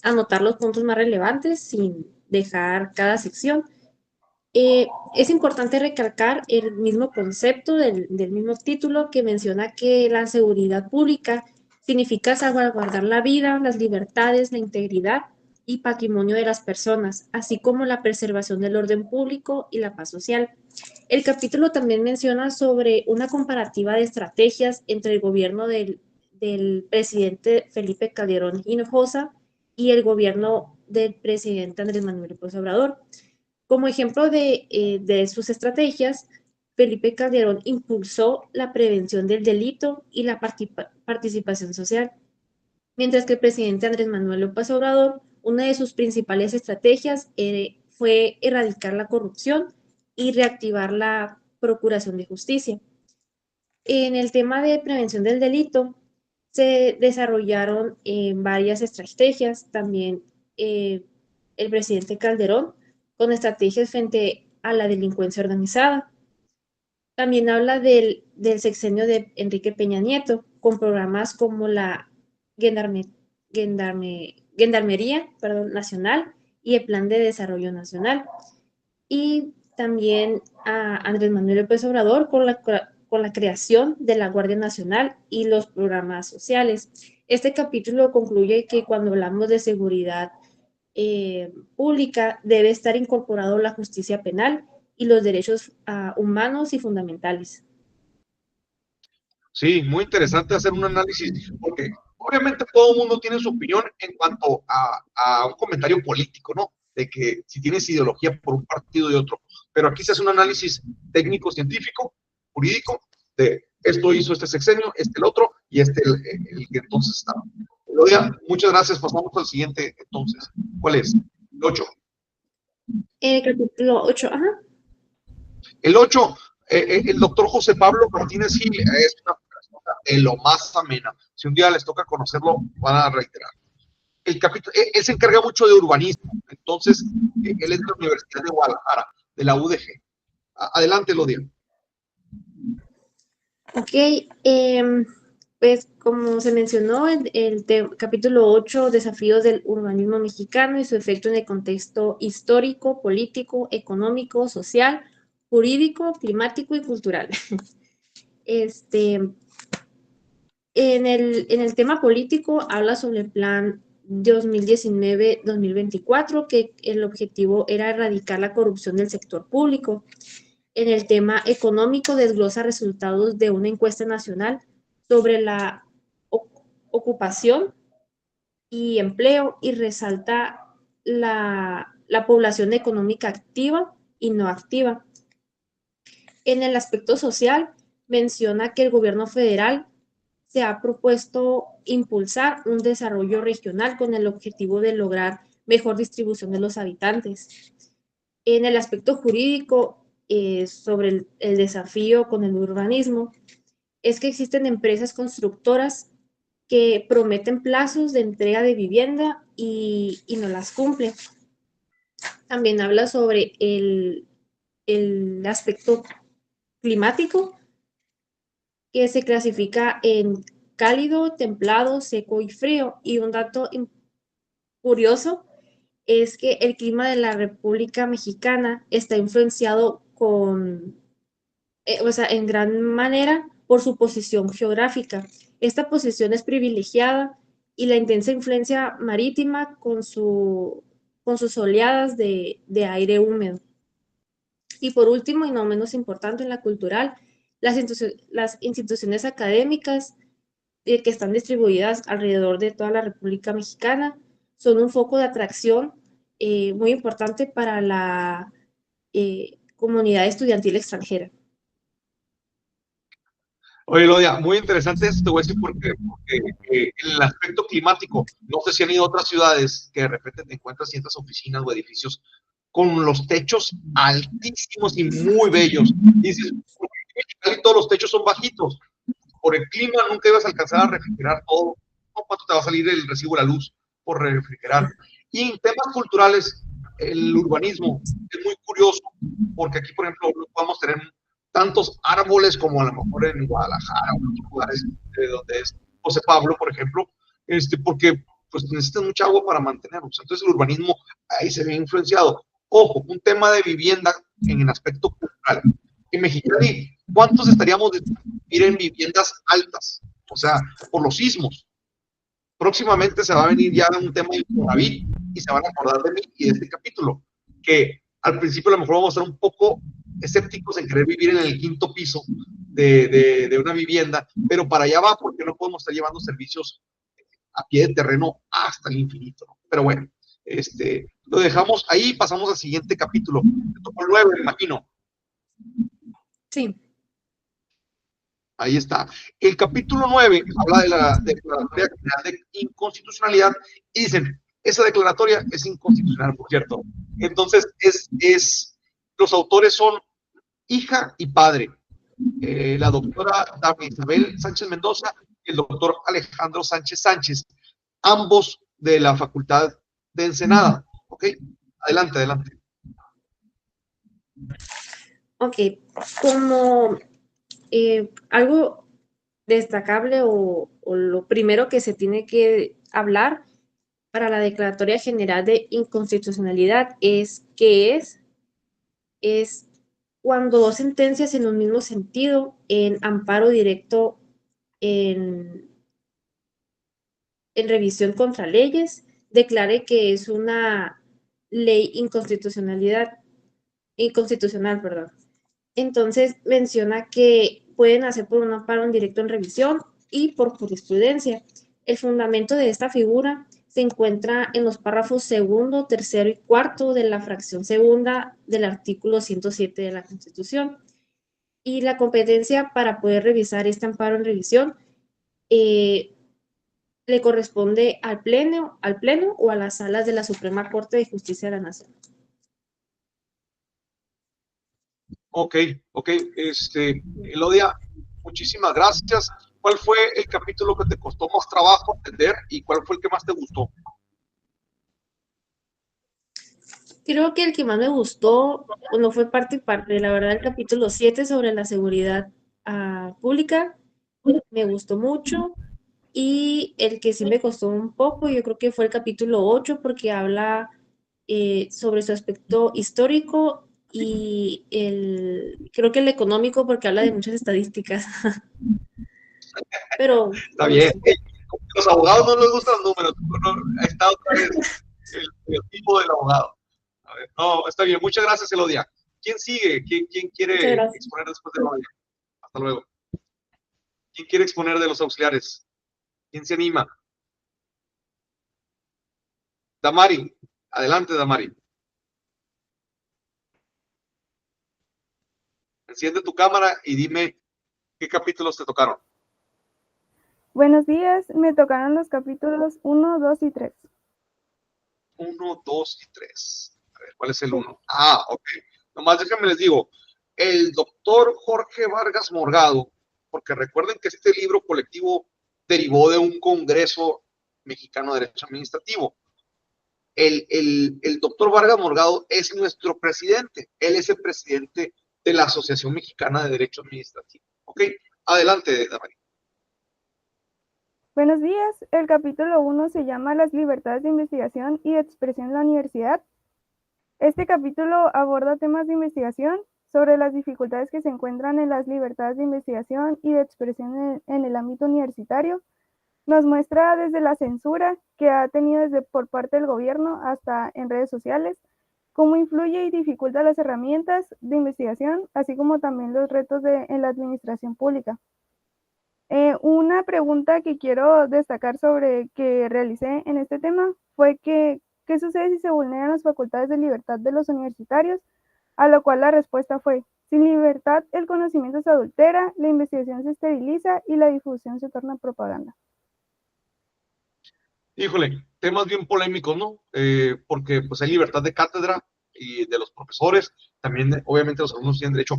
Speaker 6: anotar los puntos más relevantes sin dejar cada sección. Es importante recalcar el mismo concepto del mismo título que menciona que la seguridad pública significa salvaguardar la vida, las libertades, la integridad y patrimonio de las personas, así como la preservación del orden público y la paz social. El capítulo también menciona sobre una comparativa de estrategias entre el gobierno del presidente Felipe Calderón Hinojosa y el gobierno del presidente Andrés Manuel López Obrador. Como ejemplo de sus estrategias, Felipe Calderón impulsó la prevención del delito y la participación social, mientras que el presidente Andrés Manuel López Obrador, una de sus principales estrategias fue erradicar la corrupción y reactivar la procuración de justicia. En el tema de prevención del delito, se desarrollaron varias estrategias. También el presidente Calderón con estrategias frente a la delincuencia organizada. También habla del sexenio de Enrique Peña Nieto, con programas como la Gendarmería Nacional y el Plan de Desarrollo Nacional. Y también a Andrés Manuel López Obrador con la creación de la Guardia Nacional y los programas sociales. Este capítulo concluye que cuando hablamos de seguridad pública debe estar incorporado la justicia penal y los derechos humanos y fundamentales.
Speaker 1: Sí, muy interesante hacer un análisis, porque obviamente todo el mundo tiene su opinión en cuanto a un comentario político, ¿no? De que si tienes ideología por un partido y otro, pero aquí se hace un análisis técnico, científico, jurídico, de esto hizo este sexenio, el otro, y el que entonces estaba. Muchas gracias, pasamos al siguiente entonces. ¿Cuál es? El 8.
Speaker 6: El capítulo 8, ajá.
Speaker 1: El 8, el doctor José Pablo Martínez Gil es una persona de lo más amena. Si un día les toca conocerlo, van a reiterar. El capítulo, él se encarga mucho de urbanismo, entonces él es de la Universidad de Guadalajara, de la UDG. Adelante, Lodia.
Speaker 6: Ok, pues como se mencionó, el capítulo 8, desafíos del urbanismo mexicano y su efecto en el contexto histórico, político, económico, social, jurídico, climático y cultural. En el tema político habla sobre el plan 2019-2024, que el objetivo era erradicar la corrupción del sector público. En el tema económico desglosa resultados de una encuesta nacional sobre la ocupación y empleo y resalta la población económica activa y no activa. En el aspecto social, menciona que el gobierno federal se ha propuesto impulsar un desarrollo regional con el objetivo de lograr mejor distribución de los habitantes. En el aspecto jurídico, sobre el desafío con el urbanismo, es que existen empresas constructoras que prometen plazos de entrega de vivienda y no las cumplen. También habla sobre el aspecto climático, que se clasifica en cálido, templado, seco y frío. Y un dato curioso es que el clima de la República Mexicana está influenciado en gran manera por su posición geográfica. Esta posición es privilegiada y la intensa influencia marítima con sus oleadas de aire húmedo. Y por último, y no menos importante en la cultural, las instituciones académicas que están distribuidas alrededor de toda la República Mexicana son un foco de atracción muy importante para la comunidad estudiantil extranjera.
Speaker 1: Oye, Lodia, muy interesante esto, te voy a decir porque el aspecto climático, no sé si han ido a otras ciudades que de repente te encuentras ciertas oficinas o edificios con los techos altísimos y muy bellos. Y dices, ¿por qué casi todos los techos son bajitos? Por el clima nunca ibas a alcanzar a refrigerar todo. ¿No? ¿Cuánto te va a salir el recibo de la luz por refrigerar? Y en temas culturales, el urbanismo es muy curioso, porque aquí, por ejemplo, no podemos tener tantos árboles como a lo mejor en Guadalajara o en otros lugares de donde es José Pablo, por ejemplo, porque pues necesitan mucha agua para mantenerlos. Entonces el urbanismo ahí se ve influenciado. Ojo, un tema de vivienda en el aspecto cultural. En Mexicali, ¿cuántos estaríamos de vivir en viviendas altas? O sea, por los sismos. Próximamente se va a venir ya un tema de Infonavit y se van a acordar de mí y de este capítulo, que al principio a lo mejor vamos a estar un poco escépticos en querer vivir en el quinto piso de una vivienda, pero para allá va porque no podemos estar llevando servicios a pie de terreno hasta el infinito, ¿no? Pero bueno, lo dejamos ahí, pasamos al siguiente capítulo. Me tocó el 9, me imagino.
Speaker 6: Sí.
Speaker 1: Ahí está. El capítulo 9 habla de la declaratoria general de inconstitucionalidad y dicen, esa declaratoria es inconstitucional, por cierto. Entonces, los autores son hija y padre. La doctora Dafne Isabel Sánchez Mendoza y el doctor Alejandro Sánchez Sánchez, ambos de la Facultad de Ensenada. ¿Ok? Adelante, adelante.
Speaker 6: Ok, como algo destacable o lo primero que se tiene que hablar para la Declaratoria General de Inconstitucionalidad es que es cuando dos sentencias en un mismo sentido, en amparo directo en revisión contra leyes, declare que es una ley inconstitucional, perdón. Entonces menciona que pueden hacer por un amparo en directo en revisión y por jurisprudencia. El fundamento de esta figura se encuentra en los párrafos segundo, tercero y cuarto de la fracción segunda del artículo 107 de la Constitución. Y la competencia para poder revisar este amparo en revisión le corresponde al pleno o a las salas de la Suprema Corte de Justicia de la Nación.
Speaker 1: Ok. Elodia, muchísimas gracias. ¿Cuál fue el capítulo que te costó más trabajo entender y cuál fue el que más te gustó?
Speaker 6: Creo que el que más me gustó, no fue parte y parte, la verdad, el capítulo 7 sobre la seguridad pública, me gustó mucho. Y el que sí me costó un poco, yo creo que fue el capítulo 8, porque habla sobre su aspecto histórico y creo que el económico, porque habla de muchas estadísticas. Pero
Speaker 1: está bien. Los abogados no les gustan los números. No, está otra vez el tipo del abogado. A ver, no, está bien. Muchas gracias, Elodia. ¿Quién sigue? ¿Quién quiere exponer después de Elodia? Hasta luego. ¿Quién quiere exponer de los auxiliares? ¿Quién se anima? Damari. Adelante, Damari. Enciende tu cámara y dime qué capítulos te tocaron.
Speaker 7: Buenos días, me tocaron los capítulos 1, 2 y 3.
Speaker 1: 1, 2 y 3. A ver, ¿cuál es el 1? Ah, ok. Nomás déjenme les digo, el doctor Jorge Vargas Morgado, porque recuerden que este libro colectivo derivó de un Congreso Mexicano de Derecho Administrativo. El doctor Vargas Morgado es nuestro presidente. Él es el presidente de la Asociación Mexicana de Derecho Administrativo. Ok, adelante, Damari.
Speaker 7: Buenos días. El capítulo 1 se llama Las libertades de investigación y de expresión en la universidad. Este capítulo aborda temas de investigación sobre las dificultades que se encuentran en las libertades de investigación y de expresión en el ámbito universitario. Nos muestra desde la censura que ha tenido por parte del gobierno hasta en redes sociales, cómo influye y dificulta las herramientas de investigación, así como también los retos en la administración pública. Una pregunta que quiero destacar sobre que realicé en este tema fue ¿qué sucede si se vulneran las facultades de libertad de los universitarios? A lo cual la respuesta fue: sin libertad el conocimiento se adultera, la investigación se esteriliza y la difusión se torna propaganda.
Speaker 1: Híjole, temas bien polémicos, ¿no? Porque pues hay libertad de cátedra y de los profesores, también obviamente los alumnos tienen derecho,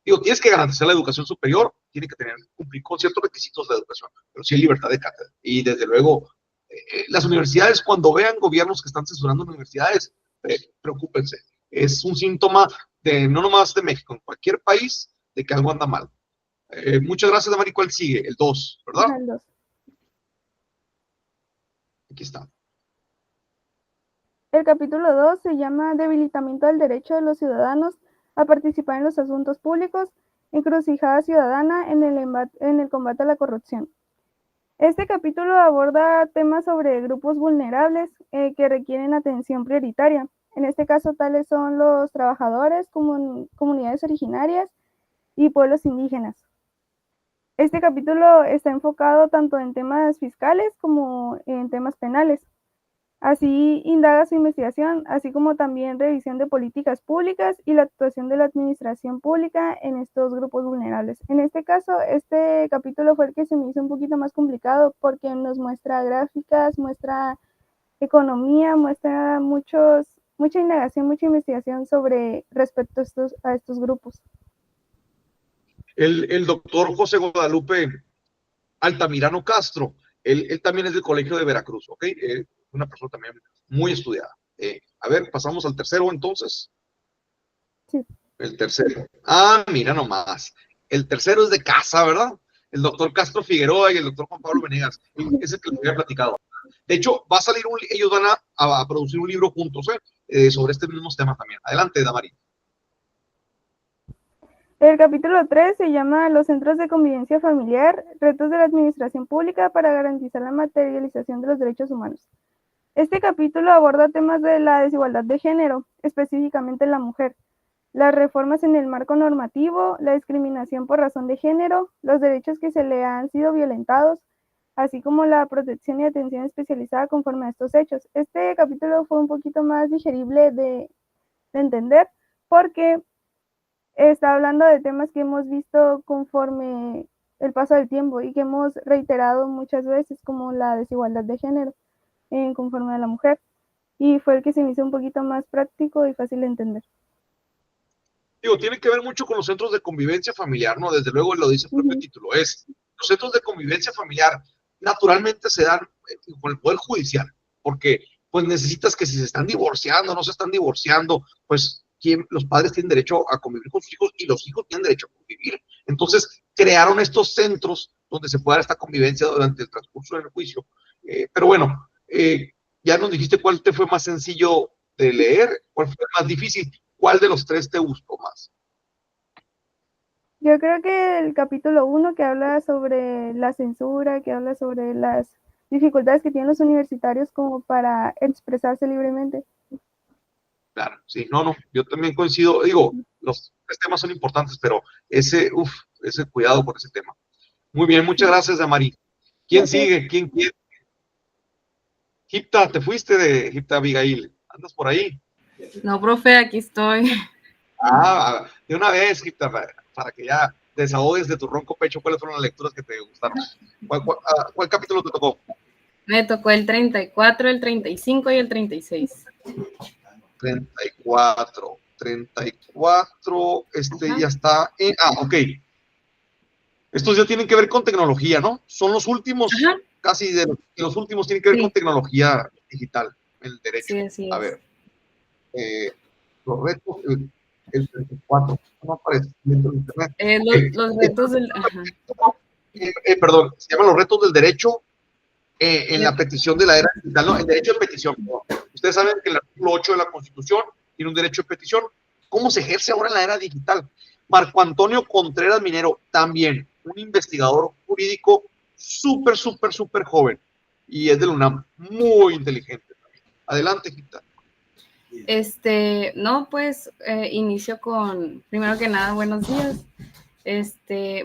Speaker 1: tienes que garantizar la educación superior, tiene que cumplir con ciertos requisitos de educación, pero sí hay libertad de cátedra. Y desde luego, las universidades, cuando vean gobiernos que están censurando universidades, preocúpense. Es un síntoma de, no nomás de México, en cualquier país, de que algo anda mal. Muchas gracias, Damari. ¿Cuál sigue? El 2, ¿verdad?
Speaker 7: El 2.
Speaker 1: Aquí está.
Speaker 7: El capítulo 2 se llama Debilitamiento del derecho de los ciudadanos a participar en los asuntos públicos, encrucijada ciudadana en el combate a la corrupción. Este capítulo aborda temas sobre grupos vulnerables que requieren atención prioritaria. En este caso, tales son los trabajadores, comunidades originarias y pueblos indígenas. Este capítulo está enfocado tanto en temas fiscales como en temas penales. Así indaga su investigación, así como también revisión de políticas públicas y la actuación de la administración pública en estos grupos vulnerables. En este caso, este capítulo fue el que se me hizo un poquito más complicado porque nos muestra gráficas, muestra economía, muestra mucha indagación, mucha investigación sobre respecto a estos grupos.
Speaker 1: El doctor José Guadalupe Altamirano Castro, él también es del Colegio de Veracruz, ¿ok? Una persona también muy estudiada. A ver, pasamos al tercero entonces.
Speaker 7: Sí.
Speaker 1: El tercero. Mira nomás. El tercero es de casa, ¿verdad? El doctor Castro Figueroa y el doctor Juan Pablo Venegas. Es el que les había platicado. De hecho, va a salir ellos van a producir un libro juntos, sobre este mismo tema también. Adelante, Damari.
Speaker 7: El capítulo 3 se llama Los centros de convivencia familiar, retos de la administración pública para garantizar la materialización de los derechos humanos. Este capítulo aborda temas de la desigualdad de género, específicamente en la mujer, las reformas en el marco normativo, la discriminación por razón de género, los derechos que se le han sido violentados, así como la protección y atención especializada conforme a estos hechos. Este capítulo fue un poquito más digerible de entender porque está hablando de temas que hemos visto conforme el paso del tiempo y que hemos reiterado muchas veces, como la desigualdad de género conforme a la mujer, y fue el que se me hizo un poquito más práctico y fácil de entender.
Speaker 1: Tiene que ver mucho con los centros de convivencia familiar, ¿no? Desde luego lo dice el propio título, los centros de convivencia familiar naturalmente se dan con el Poder Judicial, porque pues necesitas que si se están divorciando, no se están divorciando, pues los padres tienen derecho a convivir con sus hijos y los hijos tienen derecho a convivir. Entonces crearon estos centros donde se pueda dar esta convivencia durante el transcurso del juicio. Pero bueno, ya nos dijiste cuál te fue más sencillo de leer, cuál fue más difícil. ¿Cuál de los tres te gustó más?
Speaker 7: Yo creo que el capítulo 1, que habla sobre la censura, que habla sobre las dificultades que tienen los universitarios como para expresarse libremente.
Speaker 1: Claro, sí, no, yo también coincido. Digo, los tres temas son importantes, pero ese cuidado por ese tema. Muy bien, muchas gracias, Damari. ¿Quién sigue? ¿Quién quiere? Gipta, te fuiste de Gipta Abigail. ¿Andas por ahí?
Speaker 8: No, profe, aquí estoy.
Speaker 1: De una vez, Gipta, para que ya desahogues de tu ronco pecho cuáles fueron las lecturas que te gustaron. ¿Cuál capítulo te tocó?
Speaker 8: Me tocó el 34, el 35 y el 36.
Speaker 1: 34, ya está en... ok. Estos ya tienen que ver con tecnología, ¿no? Son los últimos, casi de los últimos tienen que ver con tecnología digital, el derecho.
Speaker 8: Sí, así es.
Speaker 1: A ver, los retos, el 34, no aparece dentro de internet.
Speaker 8: Los retos del...
Speaker 1: Perdón, se llaman los retos del derecho en la petición de la era digital, ¿no? El derecho de petición. Ustedes saben que el artículo 8 de la Constitución tiene un derecho de petición. ¿Cómo se ejerce ahora en la era digital? Marco Antonio Contreras Minero, también un investigador jurídico súper joven, y es de la UNAM, muy inteligente. Adelante, Gita.
Speaker 8: No, pues inicio con, primero que nada, buenos días.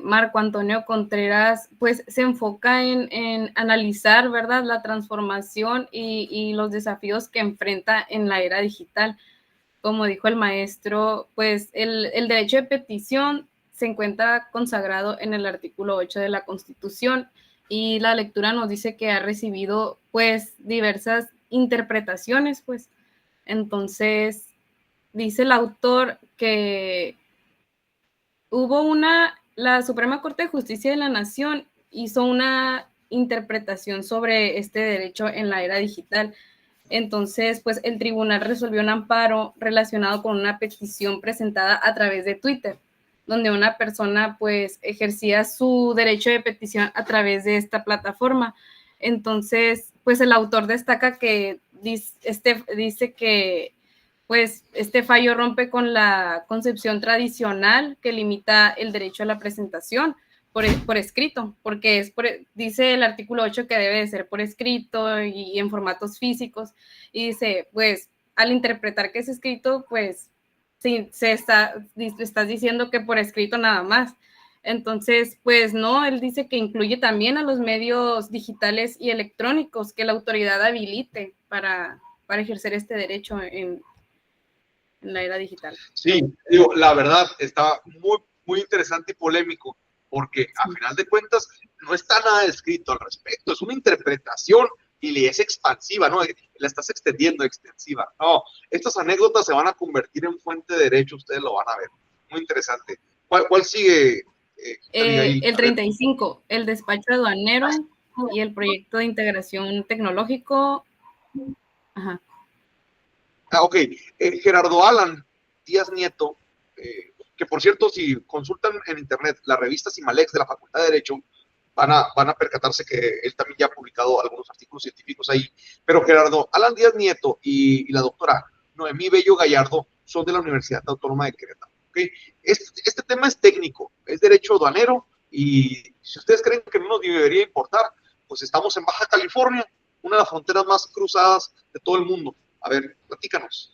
Speaker 8: Marco Antonio Contreras, pues se enfoca en analizar, ¿verdad?, la transformación y los desafíos que enfrenta en la era digital. Como dijo el maestro, pues el derecho de petición se encuentra consagrado en el artículo 8 de la Constitución, y la lectura nos dice que ha recibido pues diversas interpretaciones, pues. Entonces, dice el autor que la Suprema Corte de Justicia de la Nación hizo una interpretación sobre este derecho en la era digital. Entonces, pues el tribunal resolvió un amparo relacionado con una petición presentada a través de Twitter, donde una persona pues ejercía su derecho de petición a través de esta plataforma. Entonces, pues el autor destaca que dice que pues este fallo rompe con la concepción tradicional que limita el derecho a la presentación por escrito, porque dice el artículo 8 que debe de ser por escrito y en formatos físicos, y dice, pues, al interpretar que es escrito, pues, sí, estás diciendo que por escrito nada más. Entonces, pues, no, él dice que incluye también a los medios digitales y electrónicos que la autoridad habilite para ejercer este derecho en la era digital.
Speaker 1: Sí, digo, la verdad, está muy interesante y polémico, porque a final de cuentas no está nada escrito al respecto, es una interpretación y es expansiva, ¿no? La estás extendiendo, extensiva. No, estas anécdotas se van a convertir en fuente de derecho, ustedes lo van a ver. Muy interesante. ¿Cuál sigue?
Speaker 8: El 35, el despacho aduanero y el proyecto de integración tecnológico. Ajá.
Speaker 1: Ok, Gerardo Alan Díaz Nieto, que por cierto, si consultan en internet la revista Simalex de la Facultad de Derecho, van a percatarse que él también ya ha publicado algunos artículos científicos ahí. Pero Gerardo Alan Díaz Nieto y la doctora Noemí Bello Gallardo son de la Universidad Autónoma de Querétaro. ¿Okay? Este tema es técnico, es derecho aduanero, y si ustedes creen que no nos debería importar, pues estamos en Baja California, una de las fronteras más cruzadas de todo el mundo. A ver, platícanos.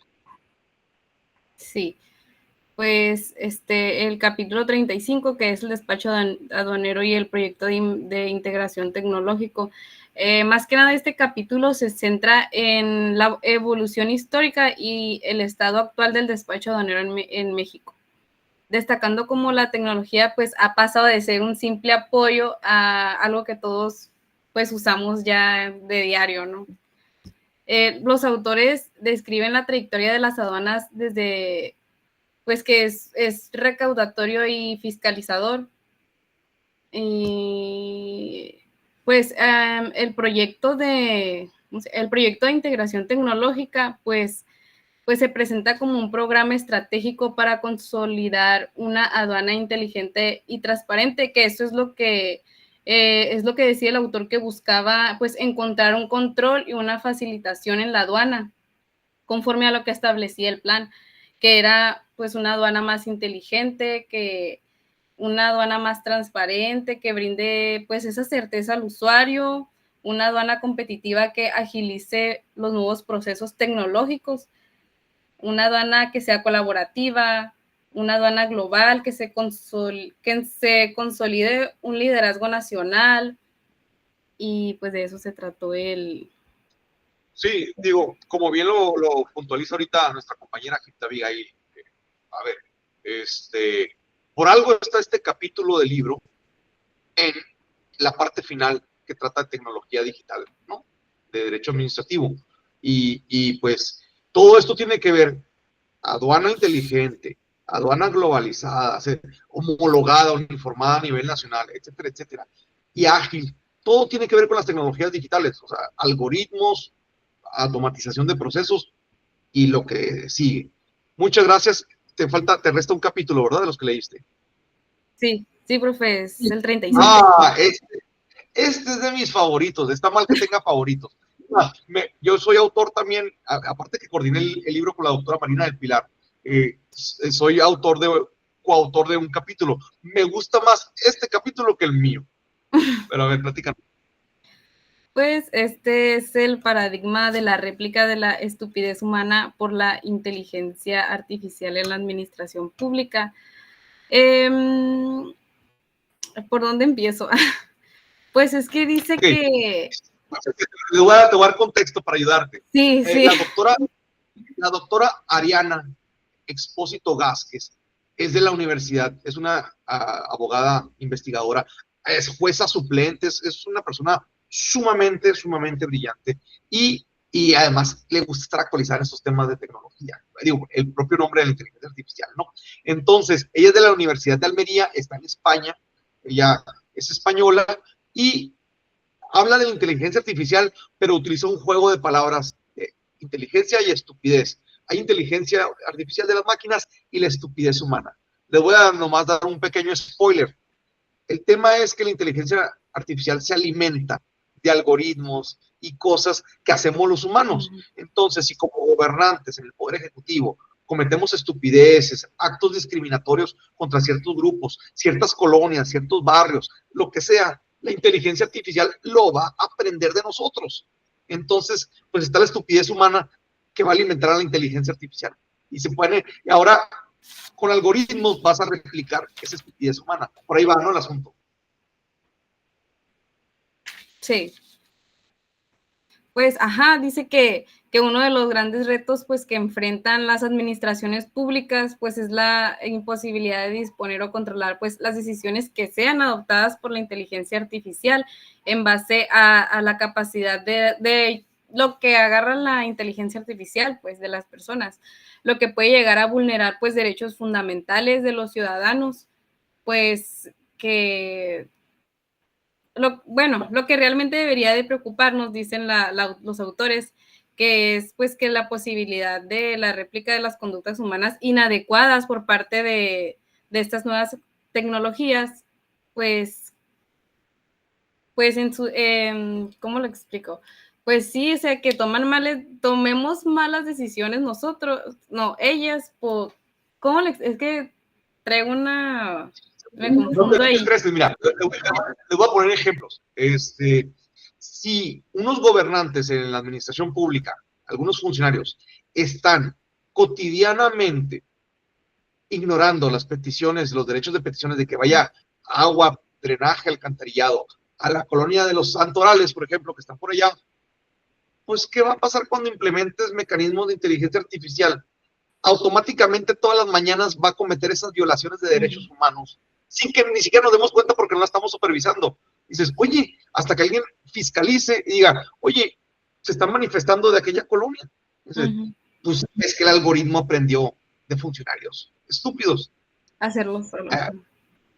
Speaker 8: Sí, pues el capítulo 35, que es el despacho aduanero y el proyecto de integración tecnológico. Más que nada, este capítulo se centra en la evolución histórica y el estado actual del despacho aduanero en México, destacando cómo la tecnología pues ha pasado de ser un simple apoyo a algo que todos pues usamos ya de diario, ¿no? Los autores describen la trayectoria de las aduanas desde, pues, que es recaudatorio y fiscalizador. Y pues el proyecto de integración tecnológica, pues se presenta como un programa estratégico para consolidar una aduana inteligente y transparente, que eso es lo que decía el autor, que buscaba pues encontrar un control y una facilitación en la aduana, conforme a lo que establecía el plan, que era pues una aduana más inteligente, que una aduana más transparente, que brinde pues esa certeza al usuario, una aduana competitiva que agilice los nuevos procesos tecnológicos, una aduana que sea colaborativa, una aduana global, que se consolide un liderazgo nacional, y pues de eso se trató el...
Speaker 1: Sí, digo, como bien lo puntualiza ahorita nuestra compañera Gita Abigail, a ver, por algo está este capítulo del libro en la parte final que trata de tecnología digital, ¿no? De derecho administrativo. Y pues todo esto tiene que ver aduana inteligente, aduana globalizada, homologada, uniformada a nivel nacional, etcétera, etcétera, y ágil. Todo tiene que ver con las tecnologías digitales, o sea, algoritmos, automatización de procesos y lo que sigue. Muchas gracias. Te resta un capítulo, ¿verdad? De los que leíste.
Speaker 8: Sí, profe, es el 35.
Speaker 1: Este es de mis favoritos, está mal que tenga favoritos. Yo soy autor también, aparte que coordiné el libro con la doctora Marina del Pilar, soy coautor de un capítulo. Me gusta más este capítulo que el mío. Pero a ver, platícanos.
Speaker 8: Pues este es el paradigma de la réplica de la estupidez humana por la inteligencia artificial en la administración pública. ¿Por dónde empiezo? Pues es que dice que...
Speaker 1: Te voy a dar contexto para ayudarte.
Speaker 8: Sí, sí.
Speaker 1: La doctora Ariana Expósito Vázquez es de la universidad, es una abogada investigadora, es jueza suplente, es una persona sumamente brillante y además le gusta estar actualizada en estos temas de tecnología. Digo, el propio nombre de la inteligencia artificial, ¿no? Entonces, ella es de la Universidad de Almería, está en España, ella es española y habla de la inteligencia artificial, pero utiliza un juego de palabras de inteligencia y estupidez. Hay inteligencia artificial de las máquinas y la estupidez humana. Les voy a nomás dar un pequeño spoiler. El tema es que la inteligencia artificial se alimenta de algoritmos y cosas que hacemos los humanos. Entonces, si como gobernantes en el Poder Ejecutivo cometemos estupideces, actos discriminatorios contra ciertos grupos, ciertas colonias, ciertos barrios, lo que sea, la inteligencia artificial lo va a aprender de nosotros. Entonces, pues está la estupidez humana que va a alimentar a la inteligencia artificial. Y ahora con algoritmos vas a replicar esa estupidez humana. Por ahí va, ¿no? El asunto.
Speaker 8: Sí. Pues, dice que uno de los grandes retos, pues, que enfrentan las administraciones públicas, pues, es la imposibilidad de disponer o controlar, pues, las decisiones que sean adoptadas por la inteligencia artificial en base a la capacidad de lo que agarra la inteligencia artificial, pues, de las personas, lo que puede llegar a vulnerar, pues, derechos fundamentales de los ciudadanos, pues, que... Lo que realmente debería de preocuparnos, dicen los autores, que es pues que la posibilidad de la réplica de las conductas humanas inadecuadas por parte de estas nuevas tecnologías, pues ¿cómo lo explico? Pues sí, o sea, que tomemos malas decisiones nosotros, no, ellas, es que traigo una... Me confundo ahí.
Speaker 1: Mira, les voy a poner ejemplos. Si unos gobernantes en la administración pública, algunos funcionarios, están cotidianamente ignorando las peticiones, los derechos de peticiones de que vaya agua, drenaje, alcantarillado, a la colonia de los santorales, por ejemplo, que están por allá, pues, ¿qué va a pasar cuando implementes mecanismos de inteligencia artificial? Automáticamente todas las mañanas va a cometer esas violaciones de derechos humanos sin que ni siquiera nos demos cuenta porque no la estamos supervisando. Dices, oye, hasta que alguien fiscalice y diga, oye, se están manifestando de aquella colonia. Entonces, pues es que el algoritmo aprendió de funcionarios estúpidos.
Speaker 8: Hacerlo solo.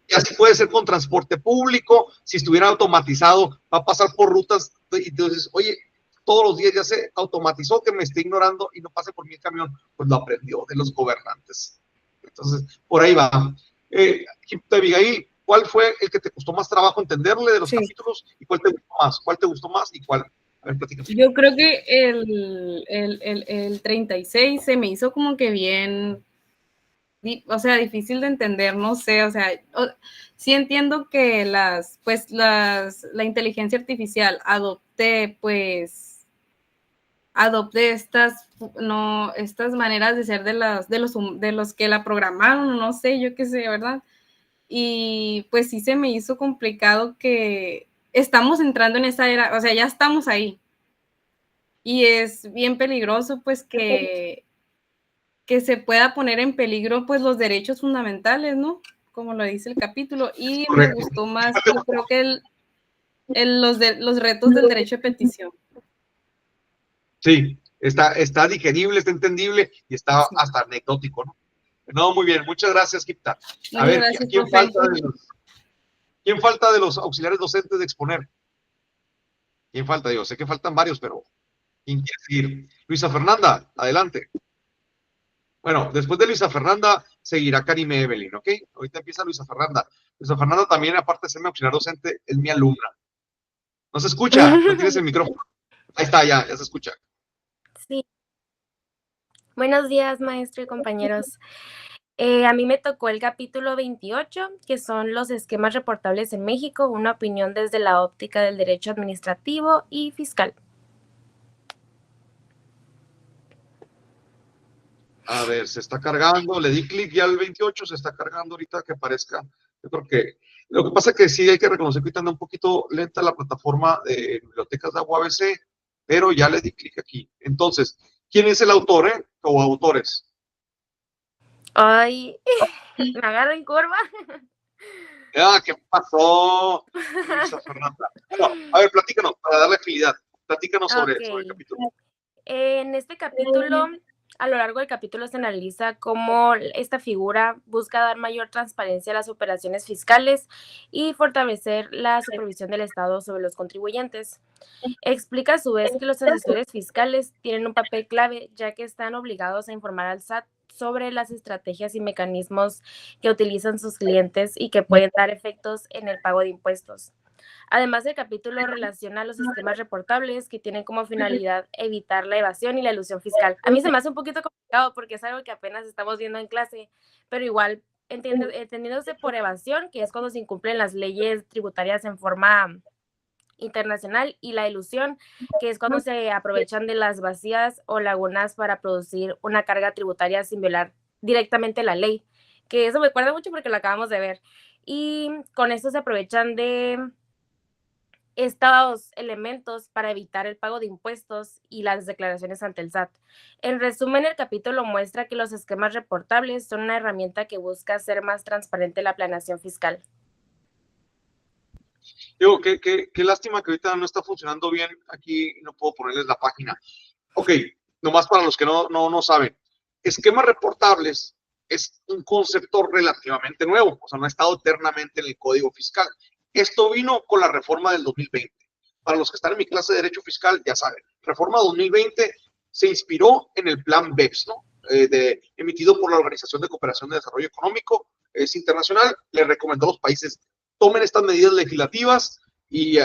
Speaker 1: Y así puede ser con transporte público, si estuviera automatizado, va a pasar por rutas, y entonces, oye, todos los días ya se automatizó que me esté ignorando y no pase por mi camión, pues lo aprendió de los gobernantes. Entonces, por ahí va. Abigail, ¿cuál fue el que te costó más trabajo entenderle de los capítulos y cuál te gustó más? ¿Cuál te gustó más y cuál? A ver, platícame.
Speaker 8: Yo creo que el 36 se me hizo como que bien, o sea, difícil de entender, no sé, o sea, sí entiendo que la inteligencia artificial adopte estas maneras de ser de los que la programaron, no sé, yo qué sé, ¿verdad? Y pues sí se me hizo complicado que estamos entrando en esa era, o sea, ya estamos ahí. Y es bien peligroso, pues, que se pueda poner en peligro, pues, los derechos fundamentales, ¿no? Como lo dice el capítulo. Y me gustó más, yo creo que los retos del derecho de petición.
Speaker 1: Sí, está digerible, está entendible y está hasta anecdótico, ¿no? No, muy bien, muchas gracias, Kipta. A ver, ¿quién falta de los auxiliares docentes de exponer? ¿Quién falta? Yo sé que faltan varios, pero ¿quién quiere seguir? Luisa Fernanda, adelante. Bueno, después de Luisa Fernanda seguirá Karime Evelyn, ¿ok? Ahorita empieza Luisa Fernanda. Luisa Fernanda también, aparte de ser mi auxiliar docente, es mi alumna. No se escucha, no tienes el micrófono. Ahí está, ya se escucha.
Speaker 9: Sí. Buenos días, maestro y compañeros. A mí me tocó el capítulo 28, que son los esquemas reportables en México, una opinión desde la óptica del derecho administrativo y fiscal.
Speaker 1: A ver, se está cargando, le di clic ya al 28, se está cargando ahorita que aparezca. Yo creo que lo que pasa es que sí hay que reconocer que anda un poquito lenta la plataforma de bibliotecas de UABC, pero ya le di clic aquí. Entonces, ¿quién es el autor, o autores?
Speaker 9: Ay, me agarro en curva.
Speaker 1: ¿Qué pasó, Luisa Fernanda? No, a ver, platícanos, para darle agilidad, platícanos sobre el capítulo.
Speaker 9: En este capítulo, a lo largo del capítulo se analiza cómo esta figura busca dar mayor transparencia a las operaciones fiscales y fortalecer la supervisión del Estado sobre los contribuyentes. Explica a su vez que los asesores fiscales tienen un papel clave, ya que están obligados a informar al SAT sobre las estrategias y mecanismos que utilizan sus clientes y que pueden dar efectos en el pago de impuestos. Además, el capítulo relaciona los esquemas reportables que tienen como finalidad evitar la evasión y la elusión fiscal. A mí se me hace un poquito complicado porque es algo que apenas estamos viendo en clase, pero igual entendiéndose por evasión, que es cuando se incumplen las leyes tributarias en forma internacional, y la ilusión, que es cuando se aprovechan de las vacías o lagunas para producir una carga tributaria sin violar directamente la ley, que eso me acuerda mucho porque lo acabamos de ver. Y con esto se aprovechan de estos elementos para evitar el pago de impuestos y las declaraciones ante el SAT. En resumen, el capítulo muestra que los esquemas reportables son una herramienta que busca hacer más transparente la planeación fiscal.
Speaker 1: Digo, qué lástima que ahorita no está funcionando bien aquí, no puedo ponerles la página. Ok, nomás para los que no saben. Esquemas reportables es un concepto relativamente nuevo, o sea, no ha estado eternamente en el Código Fiscal. Esto vino con la reforma del 2020. Para los que están en mi clase de Derecho Fiscal, ya saben, reforma 2020 se inspiró en el plan BEPS, ¿no? Emitido por la Organización de Cooperación de Desarrollo Económico, es internacional, le recomendó a los países tomen estas medidas legislativas y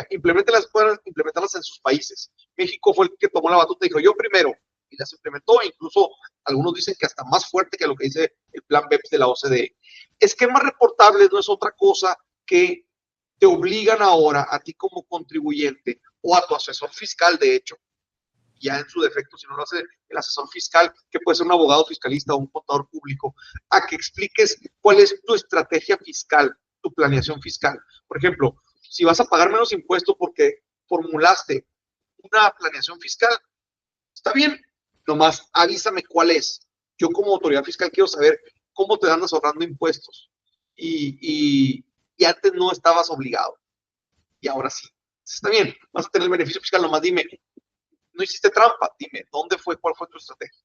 Speaker 1: puedan implementarlas en sus países. México fue el que tomó la batuta y dijo, yo primero, y las implementó, incluso algunos dicen que hasta más fuerte que lo que dice el plan BEPS de la OCDE. Esquemas reportables no es otra cosa que te obligan ahora a ti como contribuyente o a tu asesor fiscal, de hecho, ya en su defecto, si no lo hace el asesor fiscal, que puede ser un abogado fiscalista o un contador público, a que expliques cuál es tu estrategia fiscal, tu planeación fiscal. Por ejemplo, si vas a pagar menos impuestos porque formulaste una planeación fiscal, está bien, nomás avísame cuál es. Yo como autoridad fiscal quiero saber cómo te andas ahorrando impuestos. Y antes no estabas obligado. Y ahora sí. Está bien, vas a tener el beneficio fiscal, nomás dime, no hiciste trampa, dime, ¿dónde fue? ¿Cuál fue tu estrategia?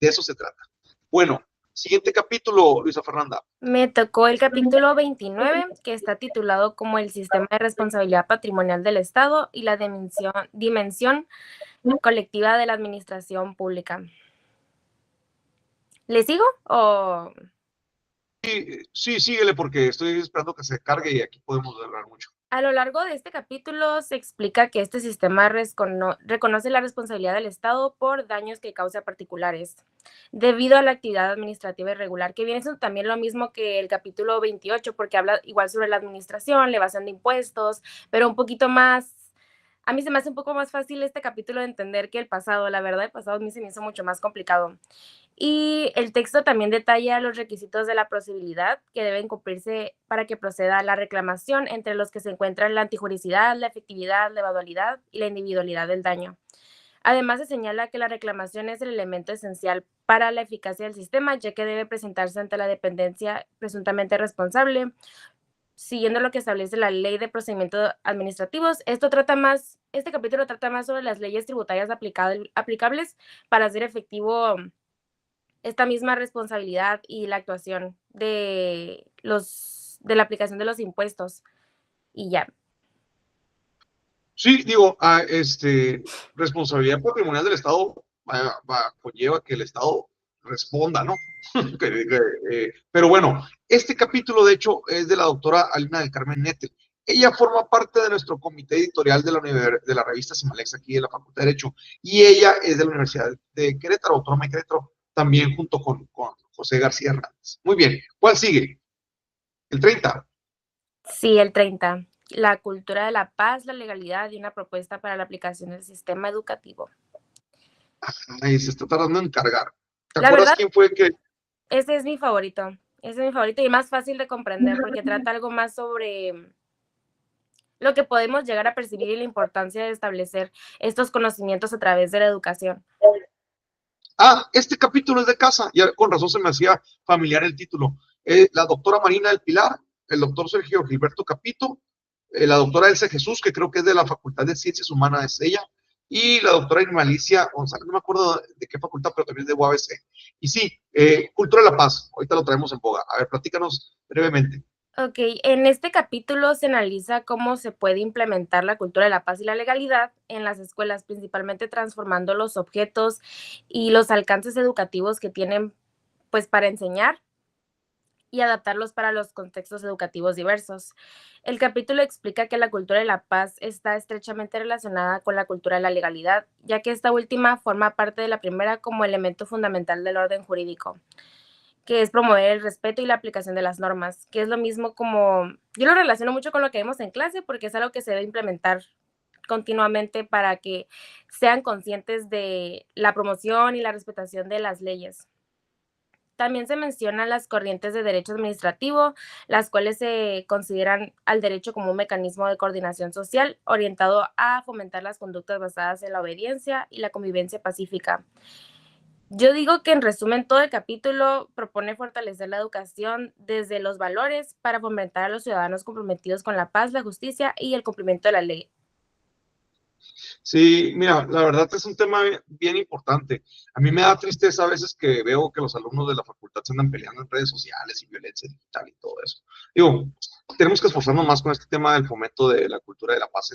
Speaker 1: De eso se trata. Bueno, siguiente capítulo, Luisa Fernanda.
Speaker 9: Me tocó el capítulo 29, que está titulado como el sistema de responsabilidad patrimonial del Estado y la dimensión colectiva de la administración pública. ¿Le sigo o...?
Speaker 1: Sí, síguele porque estoy esperando que se cargue y aquí podemos hablar mucho.
Speaker 9: A lo largo de este capítulo se explica que este sistema reconoce la responsabilidad del Estado por daños que causa a particulares, debido a la actividad administrativa irregular, que viene siendo también lo mismo que el capítulo 28, porque habla igual sobre la administración, la evasión de impuestos, pero un poquito más. A mí se me hace un poco más fácil este capítulo de entender que el pasado. La verdad, el pasado a mí se me hizo mucho más complicado. Y el texto también detalla los requisitos de la procedibilidad que deben cumplirse para que proceda la reclamación, entre los que se encuentran la antijuricidad, la efectividad, la evaluabilidad y la individualidad del daño. Además, se señala que la reclamación es el elemento esencial para la eficacia del sistema, ya que debe presentarse ante la dependencia presuntamente responsable, siguiendo lo que establece la Ley de Procedimientos Administrativos. Este capítulo trata más sobre las leyes tributarias aplicables para hacer efectivo esta misma responsabilidad y la actuación de la aplicación de los impuestos. Y ya.
Speaker 1: Sí, digo, responsabilidad patrimonial del Estado conlleva que el Estado responda, ¿no? Pero bueno, este capítulo, de hecho, es de la doctora Alina del Carmen Nettel. Ella forma parte de nuestro comité editorial de la revista Simalex aquí de la Facultad de Derecho, y ella es de la Universidad de Querétaro, Autónoma de Querétaro, también junto con José García Hernández. Muy bien, ¿cuál sigue? ¿El 30?
Speaker 9: Sí, el 30. La cultura de la paz, la legalidad y una propuesta para la aplicación del sistema educativo.
Speaker 1: Ay, se está tardando en cargar. ¿Te
Speaker 9: La
Speaker 1: acuerdas
Speaker 9: verdad,
Speaker 1: quién fue que?
Speaker 9: ese es mi favorito. Ese es mi favorito y más fácil de comprender porque trata algo más sobre lo que podemos llegar a percibir y la importancia de establecer estos conocimientos a través de la educación.
Speaker 1: Este capítulo es de casa, ya con razón se me hacía familiar el título. La doctora Marina del Pilar, el doctor Sergio Gilberto Capito, la doctora Elsa Jesús, que creo que es de la Facultad de Ciencias Humanas, es ella, y la doctora Irma Alicia González, no me acuerdo de qué facultad, pero también es de UABC. Y sí, Cultura de la Paz, ahorita lo traemos en boga. A ver, platícanos brevemente.
Speaker 9: Ok, en este capítulo se analiza cómo se puede implementar la cultura de la paz y la legalidad en las escuelas, principalmente transformando los objetos y los alcances educativos que tienen, pues, para enseñar y adaptarlos para los contextos educativos diversos. El capítulo explica que la cultura de la paz está estrechamente relacionada con la cultura de la legalidad, ya que esta última forma parte de la primera como elemento fundamental del orden jurídico, que es promover el respeto y la aplicación de las normas, que es lo mismo como, yo lo relaciono mucho con lo que vemos en clase porque es algo que se debe implementar continuamente para que sean conscientes de la promoción y la respetación de las leyes. También se mencionan las corrientes de derecho administrativo, las cuales se consideran al derecho como un mecanismo de coordinación social orientado a fomentar las conductas basadas en la obediencia y la convivencia pacífica. Yo digo que en resumen todo el capítulo propone fortalecer la educación desde los valores para fomentar a los ciudadanos comprometidos con la paz, la justicia y el cumplimiento de la ley.
Speaker 1: Sí, mira, la verdad es un tema bien importante. A mí me da tristeza a veces que veo que los alumnos de la facultad se andan peleando en redes sociales y violencia digital y todo eso. Digo, tenemos que esforzarnos más con este tema del fomento de la cultura de la paz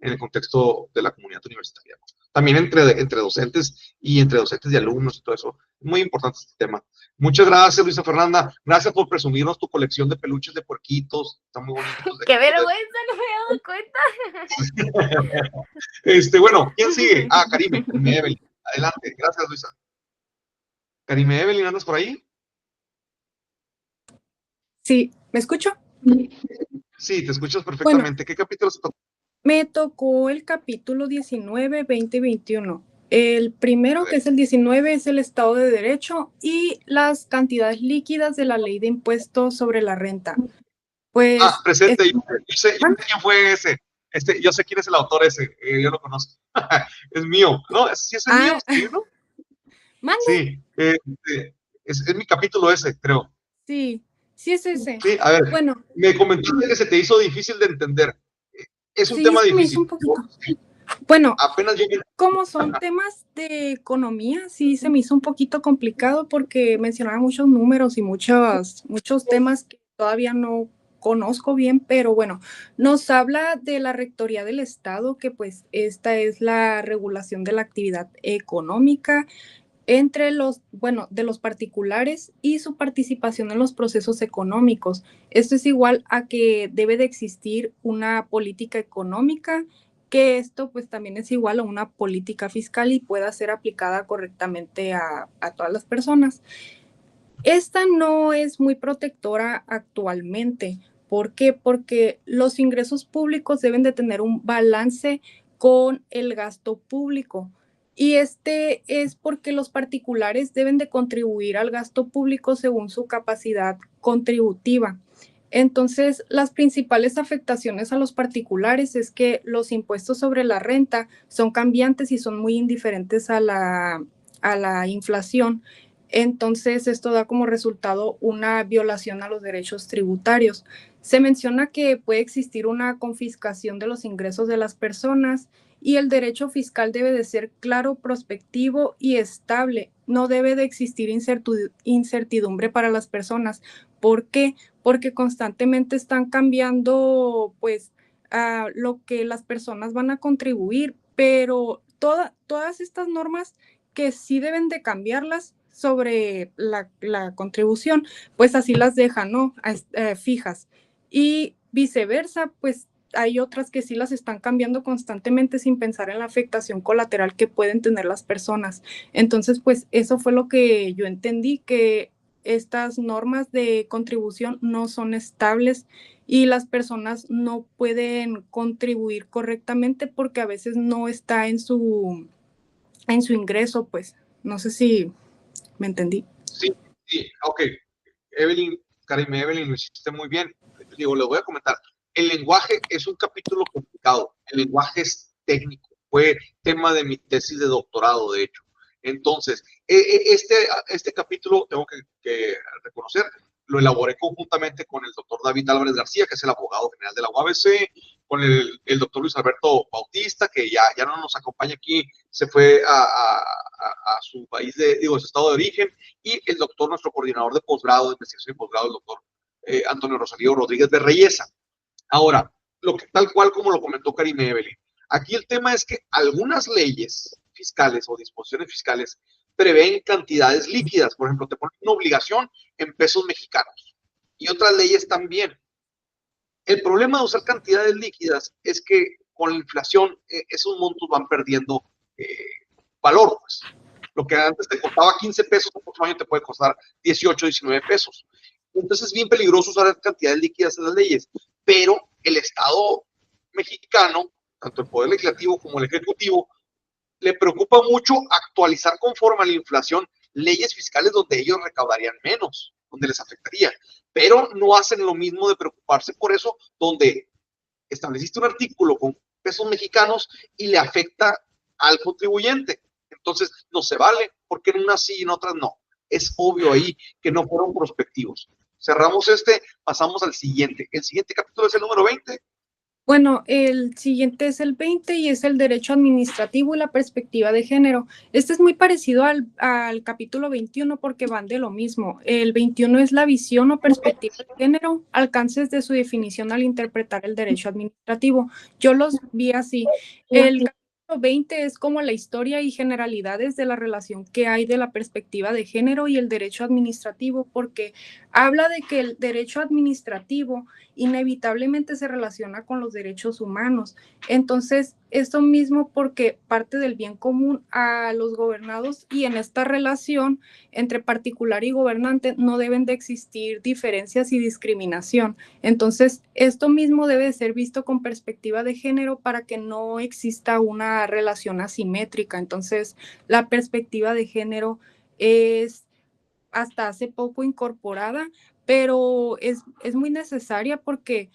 Speaker 1: en el contexto de la comunidad universitaria. También entre docentes y entre docentes y alumnos y todo eso. Muy importante este tema. Muchas gracias, Luisa Fernanda. Gracias por presumirnos tu colección de peluches de puerquitos. Están muy bonitos.
Speaker 9: ¡Qué vergüenza! No me he dado cuenta.
Speaker 1: Bueno, ¿quién sigue? Karime Evelyn. Adelante. Gracias, Luisa. Karime Evelyn, ¿andas por ahí?
Speaker 10: Sí, ¿me escucho?
Speaker 1: Sí, te escuchas perfectamente. Bueno, ¿qué capítulo se tocó?
Speaker 10: Me tocó el capítulo 19, 20 y 21. El primero, que es el 19, es el Estado de Derecho y las cantidades líquidas de la Ley de Impuestos sobre la Renta. Pues,
Speaker 1: presente. Yo sé quién fue ese. Yo sé quién es el autor ese. Yo lo conozco. Es mío. ¿No? ¿Sí es mío? ¿Sí, no?
Speaker 10: ¿Mande?
Speaker 1: Sí. Es mi capítulo ese, creo.
Speaker 10: Sí, sí es ese.
Speaker 1: Sí, a ver.
Speaker 10: Bueno.
Speaker 1: Me comentaste que se te hizo difícil de entender. Es un tema difícil.
Speaker 10: Me hizo un poquito. Bueno,
Speaker 1: apenas llegué.
Speaker 10: Como son temas de economía, sí se me hizo un poquito complicado porque mencionaba muchos números y muchos temas que todavía no conozco bien, pero bueno, nos habla de la Rectoría del Estado, que pues esta es la regulación de la actividad económica entre de los particulares y su participación en los procesos económicos. Esto es igual a que debe de existir una política económica, que esto pues también es igual a una política fiscal y pueda ser aplicada correctamente a todas las personas. Esta no es muy protectora actualmente. ¿Por qué? Porque los ingresos públicos deben de tener un balance con el gasto público. Y este es porque los particulares deben de contribuir al gasto público según su capacidad contributiva. Entonces, las principales afectaciones a los particulares es que los impuestos sobre la renta son cambiantes y son muy indiferentes a la inflación. Entonces, esto da como resultado una violación a los derechos tributarios. Se menciona que puede existir una confiscación de los ingresos de las personas y el derecho fiscal debe de ser claro, prospectivo y estable. No debe de existir incertidumbre para las personas. ¿Por qué? Porque constantemente están cambiando pues lo que las personas van a contribuir, pero todas estas normas que sí deben de cambiarlas sobre la contribución, pues así las dejan, ¿no? Fijas. Y viceversa, pues hay otras que sí las están cambiando constantemente sin pensar en la afectación colateral que pueden tener las personas. Entonces, pues eso fue lo que yo entendí, que estas normas de contribución no son estables y las personas no pueden contribuir correctamente porque a veces no está en su ingreso, pues. No sé si me entendí.
Speaker 1: Sí, sí, ok. Evelyn, Karime, Evelyn, lo hiciste muy bien. Digo, les voy a comentar. El lenguaje es un capítulo complicado. El lenguaje es técnico. Fue tema de mi tesis de doctorado, de hecho. Entonces, este capítulo, tengo que reconocer, lo elaboré conjuntamente con el doctor David Álvarez García, que es el abogado general de la UABC, con el doctor Luis Alberto Bautista, que ya no nos acompaña aquí, se fue a su país, su estado de origen, y el doctor, nuestro coordinador de posgrado, de investigación y posgrado, el doctor Antonio Rosalío Rodríguez de Reyesa. Ahora, tal cual como lo comentó Karime Evelyn, aquí el tema es que algunas leyes fiscales o disposiciones fiscales prevén cantidades líquidas. Por ejemplo, te ponen una obligación en pesos mexicanos y otras leyes también. El problema de usar cantidades líquidas es que con la inflación esos montos van perdiendo valor. Pues. Lo que antes te costaba 15 pesos, el próximo año te puede costar 18, 19 pesos. Entonces es bien peligroso usar cantidades líquidas en las leyes, pero el Estado mexicano, tanto el Poder Legislativo como el Ejecutivo, le preocupa mucho actualizar conforme a la inflación leyes fiscales donde ellos recaudarían menos, donde les afectaría, pero no hacen lo mismo de preocuparse por eso, donde estableciste un artículo con pesos mexicanos y le afecta al contribuyente. Entonces, no se vale, porque en unas sí y en otras no. Es obvio ahí que no fueron prospectivos. Cerramos pasamos al siguiente. El siguiente capítulo es el número 20.
Speaker 10: Bueno, el siguiente es el 20 y es el derecho administrativo y la perspectiva de género. Este es muy parecido al capítulo 21 porque van de lo mismo. El 21 es la visión o perspectiva de género, alcances de su definición al interpretar el derecho administrativo. Yo los vi así. El capítulo 20 es como la historia y generalidades de la relación que hay de la perspectiva de género y el derecho administrativo, porque habla de que el derecho administrativo inevitablemente se relaciona con los derechos humanos. Entonces, esto mismo porque parte del bien común a los gobernados y en esta relación entre particular y gobernante no deben de existir diferencias y discriminación. Entonces, esto mismo debe ser visto con perspectiva de género para que no exista una relación asimétrica. Entonces, la perspectiva de género es hasta hace poco incorporada, pero es muy necesaria porque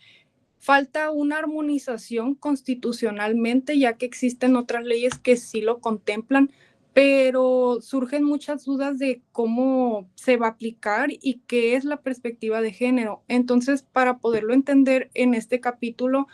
Speaker 10: falta una armonización constitucionalmente, ya que existen otras leyes que sí lo contemplan, pero surgen muchas dudas de cómo se va a aplicar y qué es la perspectiva de género. Entonces, para poderlo entender en este capítulo,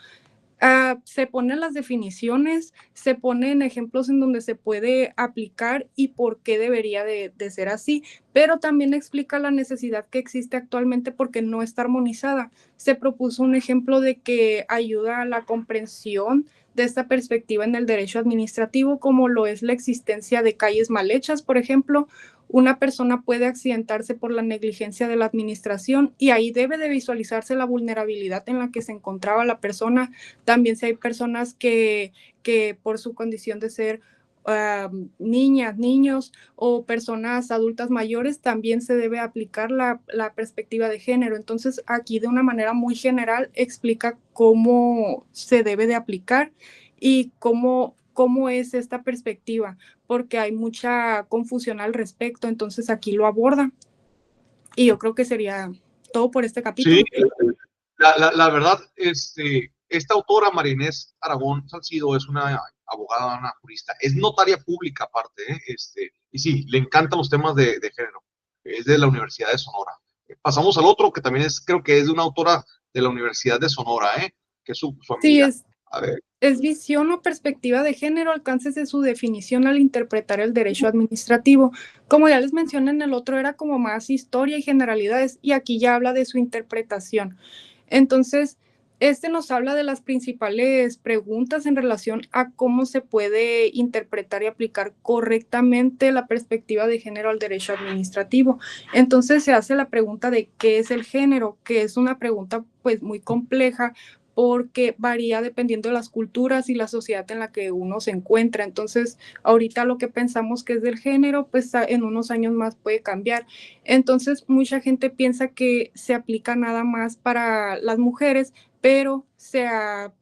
Speaker 10: se ponen las definiciones, se ponen ejemplos en donde se puede aplicar y por qué debería de ser así, pero también explica la necesidad que existe actualmente porque no está armonizada. Se propuso un ejemplo de que ayuda a la comprensión de esta perspectiva en el derecho administrativo, como lo es la existencia de calles mal hechas, por ejemplo. Una persona puede accidentarse por la negligencia de la administración y ahí debe de visualizarse la vulnerabilidad en la que se encontraba la persona. También si hay personas que por su condición de ser niñas, niños o personas adultas mayores, también se debe aplicar la perspectiva de género. Entonces, aquí de una manera muy general explica cómo se debe de aplicar y cómo es esta perspectiva, porque hay mucha confusión al respecto, entonces aquí lo aborda. Y yo creo que sería todo por este capítulo.
Speaker 1: Sí, la verdad, esta autora, María Inés Aragón Salcido, es una abogada, una jurista, es notaria pública aparte, y sí, le encantan los temas de género, es de la Universidad de Sonora. Pasamos al otro, que también creo que es de una autora de la Universidad de Sonora, que es su amiga.
Speaker 10: Sí, es visión o perspectiva de género, alcances de su definición al interpretar el derecho administrativo. Como ya les mencioné, en el otro era como más historia y generalidades, y aquí ya habla de su interpretación. Entonces, Este nos habla de las principales preguntas en relación a cómo se puede interpretar y aplicar correctamente la perspectiva de género al derecho administrativo. Entonces se hace la pregunta de qué es el género, que es una pregunta pues muy compleja porque varía dependiendo de las culturas y la sociedad en la que uno se encuentra. Entonces, ahorita lo que pensamos que es del género, pues en unos años más puede cambiar. Entonces, mucha gente piensa que se aplica nada más para las mujeres, pero se ha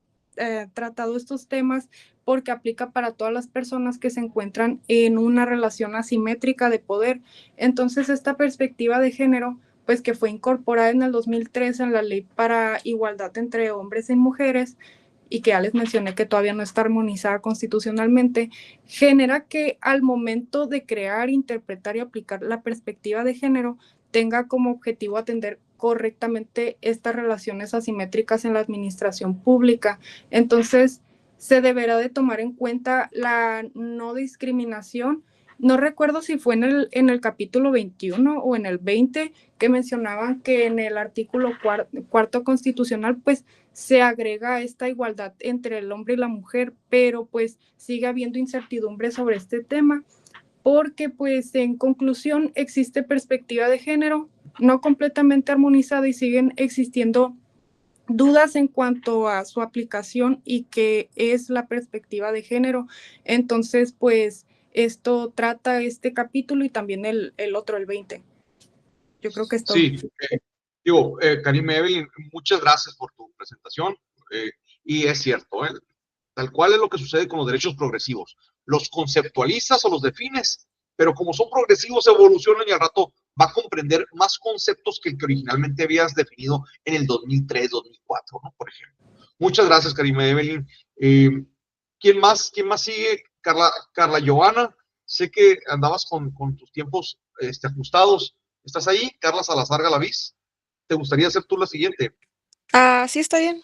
Speaker 10: tratado estos temas porque aplica para todas las personas que se encuentran en una relación asimétrica de poder. Entonces, esta perspectiva de género, pues que fue incorporada en el 2003 en la Ley para Igualdad entre Hombres y Mujeres, y que ya les mencioné que todavía no está armonizada constitucionalmente, genera que al momento de crear, interpretar y aplicar la perspectiva de género, tenga como objetivo atender correctamente estas relaciones asimétricas en la administración pública. Entonces, se deberá de tomar en cuenta la no discriminación. No recuerdo si fue en el capítulo 21 o en el 20 que mencionaban que en el artículo cuarto constitucional pues se agrega esta igualdad entre el hombre y la mujer, pero pues sigue habiendo incertidumbre sobre este tema porque pues en conclusión existe perspectiva de género no completamente armonizada y siguen existiendo dudas en cuanto a su aplicación y qué es la perspectiva de género. Entonces, pues esto trata este capítulo y también el otro, el 20. Yo creo que es todo.
Speaker 1: Sí, Karime, Evelyn, muchas gracias por tu presentación. Y es cierto, tal cual es lo que sucede con los derechos progresivos. Los conceptualizas o los defines, pero como son progresivos, evolucionan y al rato va a comprender más conceptos que el que originalmente habías definido en el 2003, 2004, ¿no? Por ejemplo. Muchas gracias, Karime, Evelyn. ¿Quién más sigue? Carla Joana, sé que andabas con tus tiempos ajustados. ¿Estás ahí? Carla Salazar Galaviz. ¿Te gustaría ser tú la siguiente?
Speaker 11: Sí, está bien.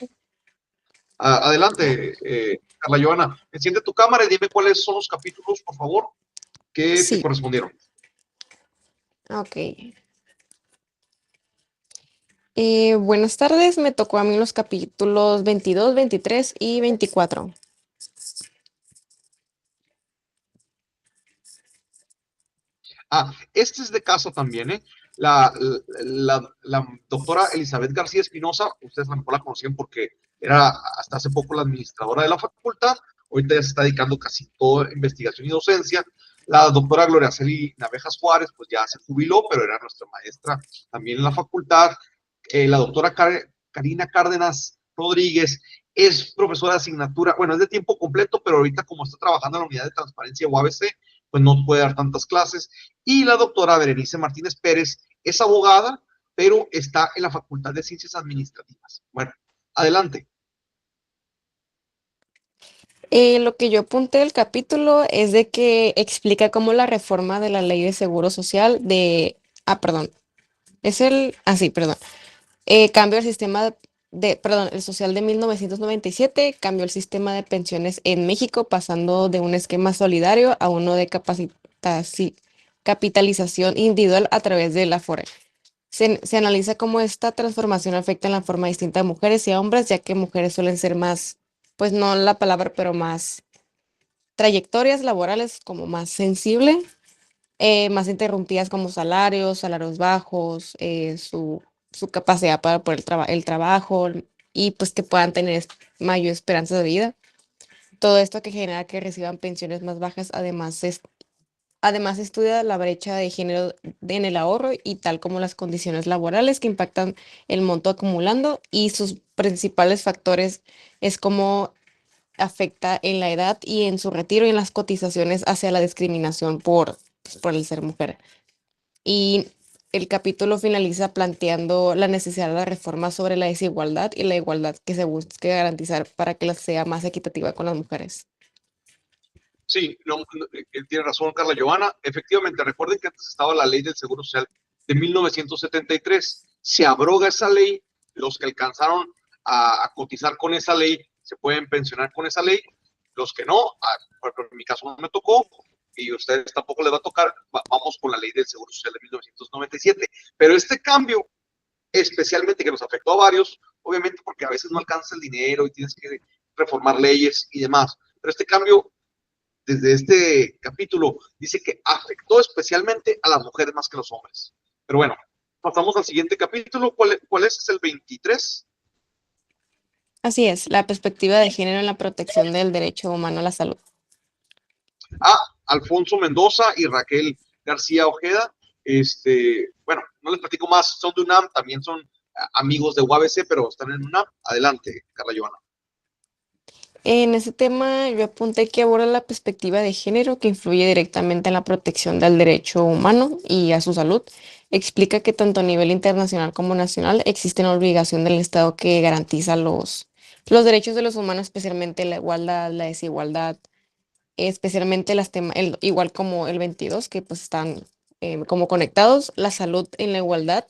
Speaker 1: Adelante, Carla Joana. Enciende tu cámara y dime cuáles son los capítulos, por favor, que
Speaker 11: Sí.
Speaker 1: te correspondieron.
Speaker 11: Ok. Buenas tardes, me tocó a mí los capítulos 22, 23 y 24.
Speaker 1: Este es de casa también, ¿eh? La doctora Elizabeth García Espinosa, ustedes a lo mejor la conocían porque era hasta hace poco la administradora de la facultad, ahorita ya se está dedicando casi toda investigación y docencia. La doctora Gloria Celi Navejas Juárez, pues ya se jubiló, pero era nuestra maestra también en la facultad. La doctora Karina Cárdenas Rodríguez es profesora de asignatura, bueno, es de tiempo completo, pero ahorita como está trabajando en la unidad de transparencia UABC, pues no puede dar tantas clases. Y la doctora Berenice Martínez Pérez es abogada, pero está en la Facultad de Ciencias Administrativas. Bueno, adelante.
Speaker 11: Lo que yo apunté del capítulo es de que explica cómo la reforma de la ley de seguro social cambió el sistema el social de 1997, cambió el sistema de pensiones en México, pasando de un esquema solidario a uno de capitalización individual a través de la Afore. Se analiza cómo esta transformación afecta en la forma distinta a mujeres y a hombres, ya que mujeres suelen ser más, pues no la palabra, pero más trayectorias laborales como más sensible, más interrumpidas como salarios bajos, su capacidad para poder el trabajo y pues que puedan tener mayor esperanza de vida. Todo esto que genera que reciban pensiones más bajas, además estudia la brecha de género en el ahorro y tal como las condiciones laborales que impactan el monto acumulando y sus principales factores es cómo afecta en la edad y en su retiro y en las cotizaciones hacia la discriminación por el ser mujer. Y el capítulo finaliza planteando la necesidad de la reforma sobre la desigualdad y la igualdad que se busque garantizar para que sea más equitativa con las mujeres.
Speaker 1: Sí, tiene razón Carla Joana. Efectivamente, recuerden que antes estaba la ley del Seguro Social de 1973. Se abroga esa ley. Los que alcanzaron a cotizar con esa ley se pueden pensionar con esa ley. Los que no, en mi caso no me tocó, y a ustedes tampoco les va a tocar, vamos con la ley del Seguro Social de 1997. Pero este cambio especialmente que nos afectó a varios, obviamente porque a veces no alcanza el dinero y tienes que reformar leyes y demás. Pero este cambio, desde este capítulo, dice que afectó especialmente a las mujeres más que a los hombres. Pero bueno, pasamos al siguiente capítulo. ¿Cuál es? ¿Es el 23?
Speaker 11: Así es, la perspectiva de género en la protección del derecho humano a la salud.
Speaker 1: Alfonso Mendoza y Raquel García Ojeda. Bueno, no les platico más, son de UNAM, también son amigos de UABC, pero están en UNAM. Adelante, Carla Joana.
Speaker 11: En ese tema yo apunté que aborda la perspectiva de género que influye directamente en la protección del derecho humano y a su salud. Explica que tanto a nivel internacional como nacional existe una obligación del Estado que garantiza los derechos de los humanos, especialmente la igualdad, la desigualdad, especialmente igual como el 22, que pues están como conectados, la salud en la igualdad,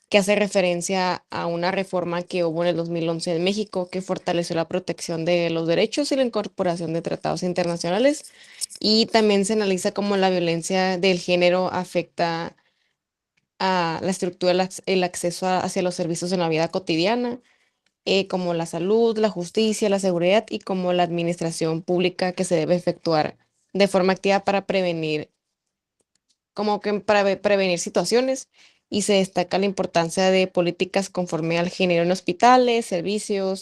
Speaker 11: que hace referencia a una reforma que hubo en el 2011 en México, que fortaleció la protección de los derechos y la incorporación de tratados internacionales. Y también se analiza cómo la violencia del género afecta a la estructura, el acceso hacia los servicios en la vida cotidiana, como la salud, la justicia, la seguridad y como la administración pública que se debe efectuar de forma activa para prevenir prevenir situaciones, y se destaca la importancia de políticas conforme al género en hospitales, servicios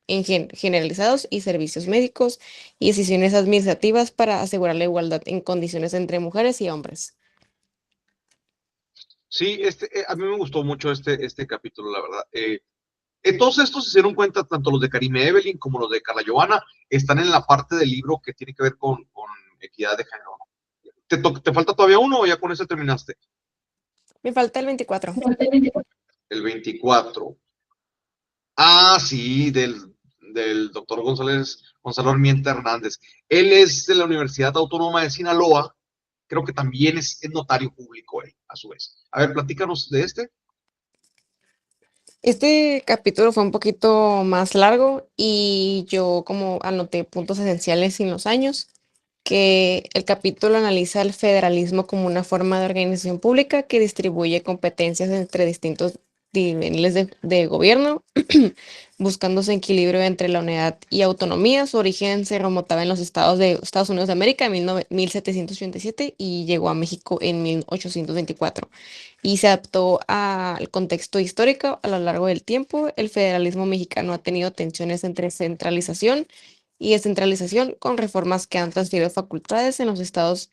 Speaker 11: generalizados y servicios médicos y decisiones administrativas para asegurar la igualdad en condiciones entre mujeres y hombres.
Speaker 1: Sí, a mí me gustó mucho este capítulo, la verdad. Todos estos, se dieron cuenta, tanto los de Karime Evelyn como los de Carla Joana, están en la parte del libro que tiene que ver con equidad de género. ¿Te falta todavía uno o ya con ese terminaste?
Speaker 11: Me falta el 24.
Speaker 1: El 24. Sí, del doctor Gonzalo Armienta Hernández. Él es de la Universidad Autónoma de Sinaloa. Creo que también es notario público él, a su vez. A ver, platícanos de este.
Speaker 11: Este capítulo fue un poquito más largo y yo como anoté puntos esenciales en los años, que el capítulo analiza el federalismo como una forma de organización pública que distribuye competencias entre distintos niveles de gobierno, buscando su equilibrio entre la unidad y autonomía. Su origen se remontaba en los estados de Estados Unidos de América en 1787 y llegó a México en 1824. Y se adaptó al contexto histórico a lo largo del tiempo. El federalismo mexicano ha tenido tensiones entre centralización y descentralización, con reformas que han transferido facultades en los estados,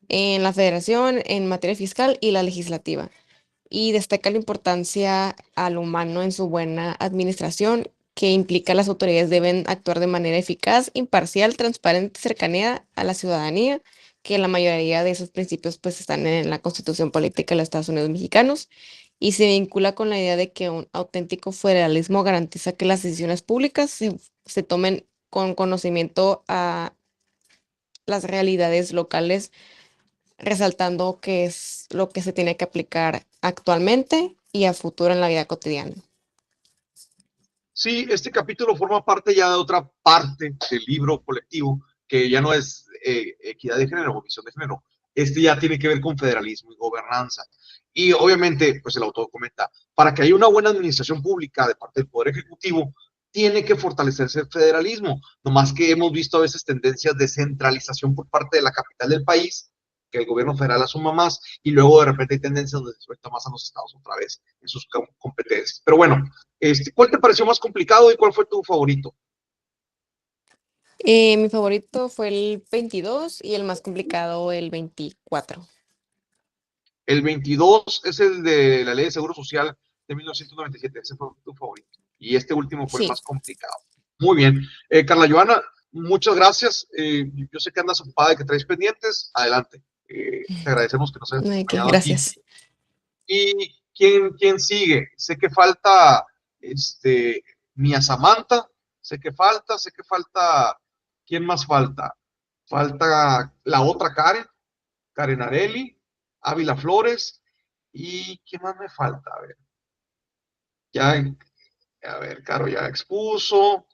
Speaker 11: en la federación, en materia fiscal y la legislativa. Y destaca la importancia al humano en su buena administración, que implica las autoridades deben actuar de manera eficaz, imparcial, transparente, cercanía a la ciudadanía, que la mayoría de esos principios pues están en la Constitución Política de los Estados Unidos Mexicanos, y se vincula con la idea de que un auténtico federalismo garantiza que las decisiones públicas se tomen con conocimiento a las realidades locales, resaltando que es lo que se tiene que aplicar actualmente y a futuro en la vida cotidiana.
Speaker 1: Sí, este capítulo forma parte ya de otra parte del libro colectivo, que ya no es equidad de género o visión de género. Este ya tiene que ver con federalismo y gobernanza. Y obviamente, pues el autor comenta, para que haya una buena administración pública de parte del Poder Ejecutivo, tiene que fortalecerse el federalismo. Nomás que hemos visto a veces tendencias de centralización por parte de la capital del país, que el gobierno federal asuma más, y luego de repente hay tendencias donde se suelta más a los estados otra vez en sus competencias. Pero bueno, ¿cuál te pareció más complicado y cuál fue tu favorito?
Speaker 11: Mi favorito fue el 22 y el más complicado el 24.
Speaker 1: El 22 es el de la Ley de Seguro Social de 1997, ese fue tu favorito. Y este último fue el más complicado. Muy bien. Carla Joana, muchas gracias. Yo sé que andas ocupada y que traes pendientes. Adelante. Te agradecemos que nos hayas acompañado.
Speaker 11: Gracias.
Speaker 1: Aquí. ¿Y quién sigue? Sé que falta Mía Samantha, sé que falta. ¿Quién más falta? Falta la otra Karen Areli, Ávila Flores, y ¿quién más me falta? A ver, Caro ya expuso.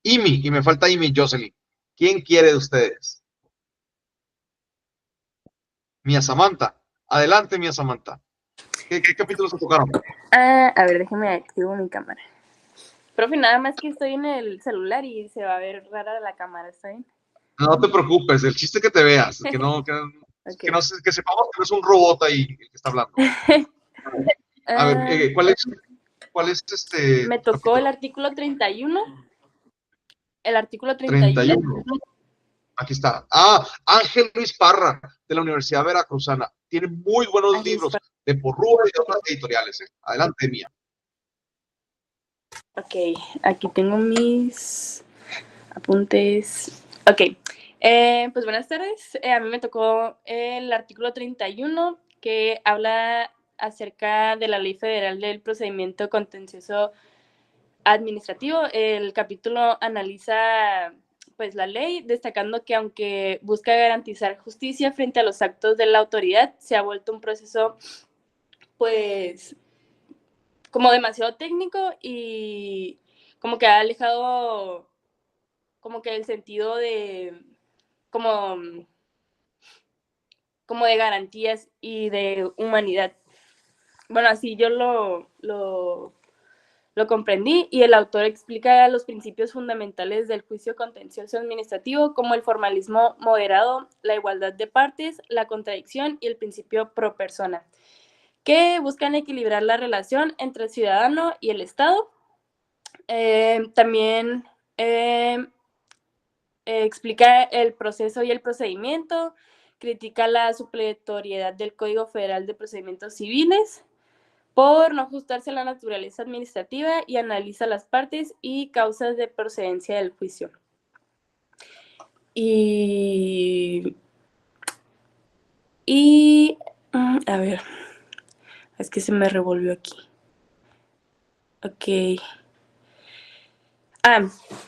Speaker 1: Y me falta Imi Jocelyn. ¿Quién quiere de ustedes? Mía Samantha. Adelante, Mía Samantha. ¿Qué capítulos se tocaron?
Speaker 9: A ver, déjeme activo mi cámara. Profe, nada más que estoy en el celular y se va a ver rara la cámara, ¿está bien?
Speaker 1: No te preocupes, el chiste es que te veas, que
Speaker 9: Okay.
Speaker 1: que sepamos que no es un robot ahí el que está hablando. A ver, ¿cuál es
Speaker 9: Me
Speaker 1: tu
Speaker 9: tocó el
Speaker 1: capítulo?
Speaker 9: artículo 31. El artículo 31.
Speaker 1: 31. Aquí está. Ah, Ángel Luis Parra, de la Universidad Veracruzana. Tiene muy buenos
Speaker 9: Ángel Luis
Speaker 1: libros
Speaker 9: Parra.
Speaker 1: de Porrúa y de otras editoriales. Adelante, Mía.
Speaker 9: Ok, aquí tengo mis apuntes. Ok, pues buenas tardes. A mí me tocó el artículo 31 que habla acerca de la Ley Federal del Procedimiento Contencioso Administrativo. El capítulo analiza pues la ley, destacando que aunque busca garantizar justicia frente a los actos de la autoridad, se ha vuelto un proceso pues como demasiado técnico y como que ha alejado como que el sentido de como de garantías y de humanidad. Bueno, así yo lo comprendí, y el autor explica los principios fundamentales del juicio contencioso administrativo, como el formalismo moderado, la igualdad de partes, la contradicción y el principio pro persona, que buscan equilibrar la relación entre el ciudadano y el Estado. También explica el proceso y el procedimiento, critica la supletoriedad del Código Federal de Procedimientos Civiles por no ajustarse a la naturaleza administrativa, y analiza las partes y causas de procedencia del juicio. A ver, es que se me revolvió aquí. Ok.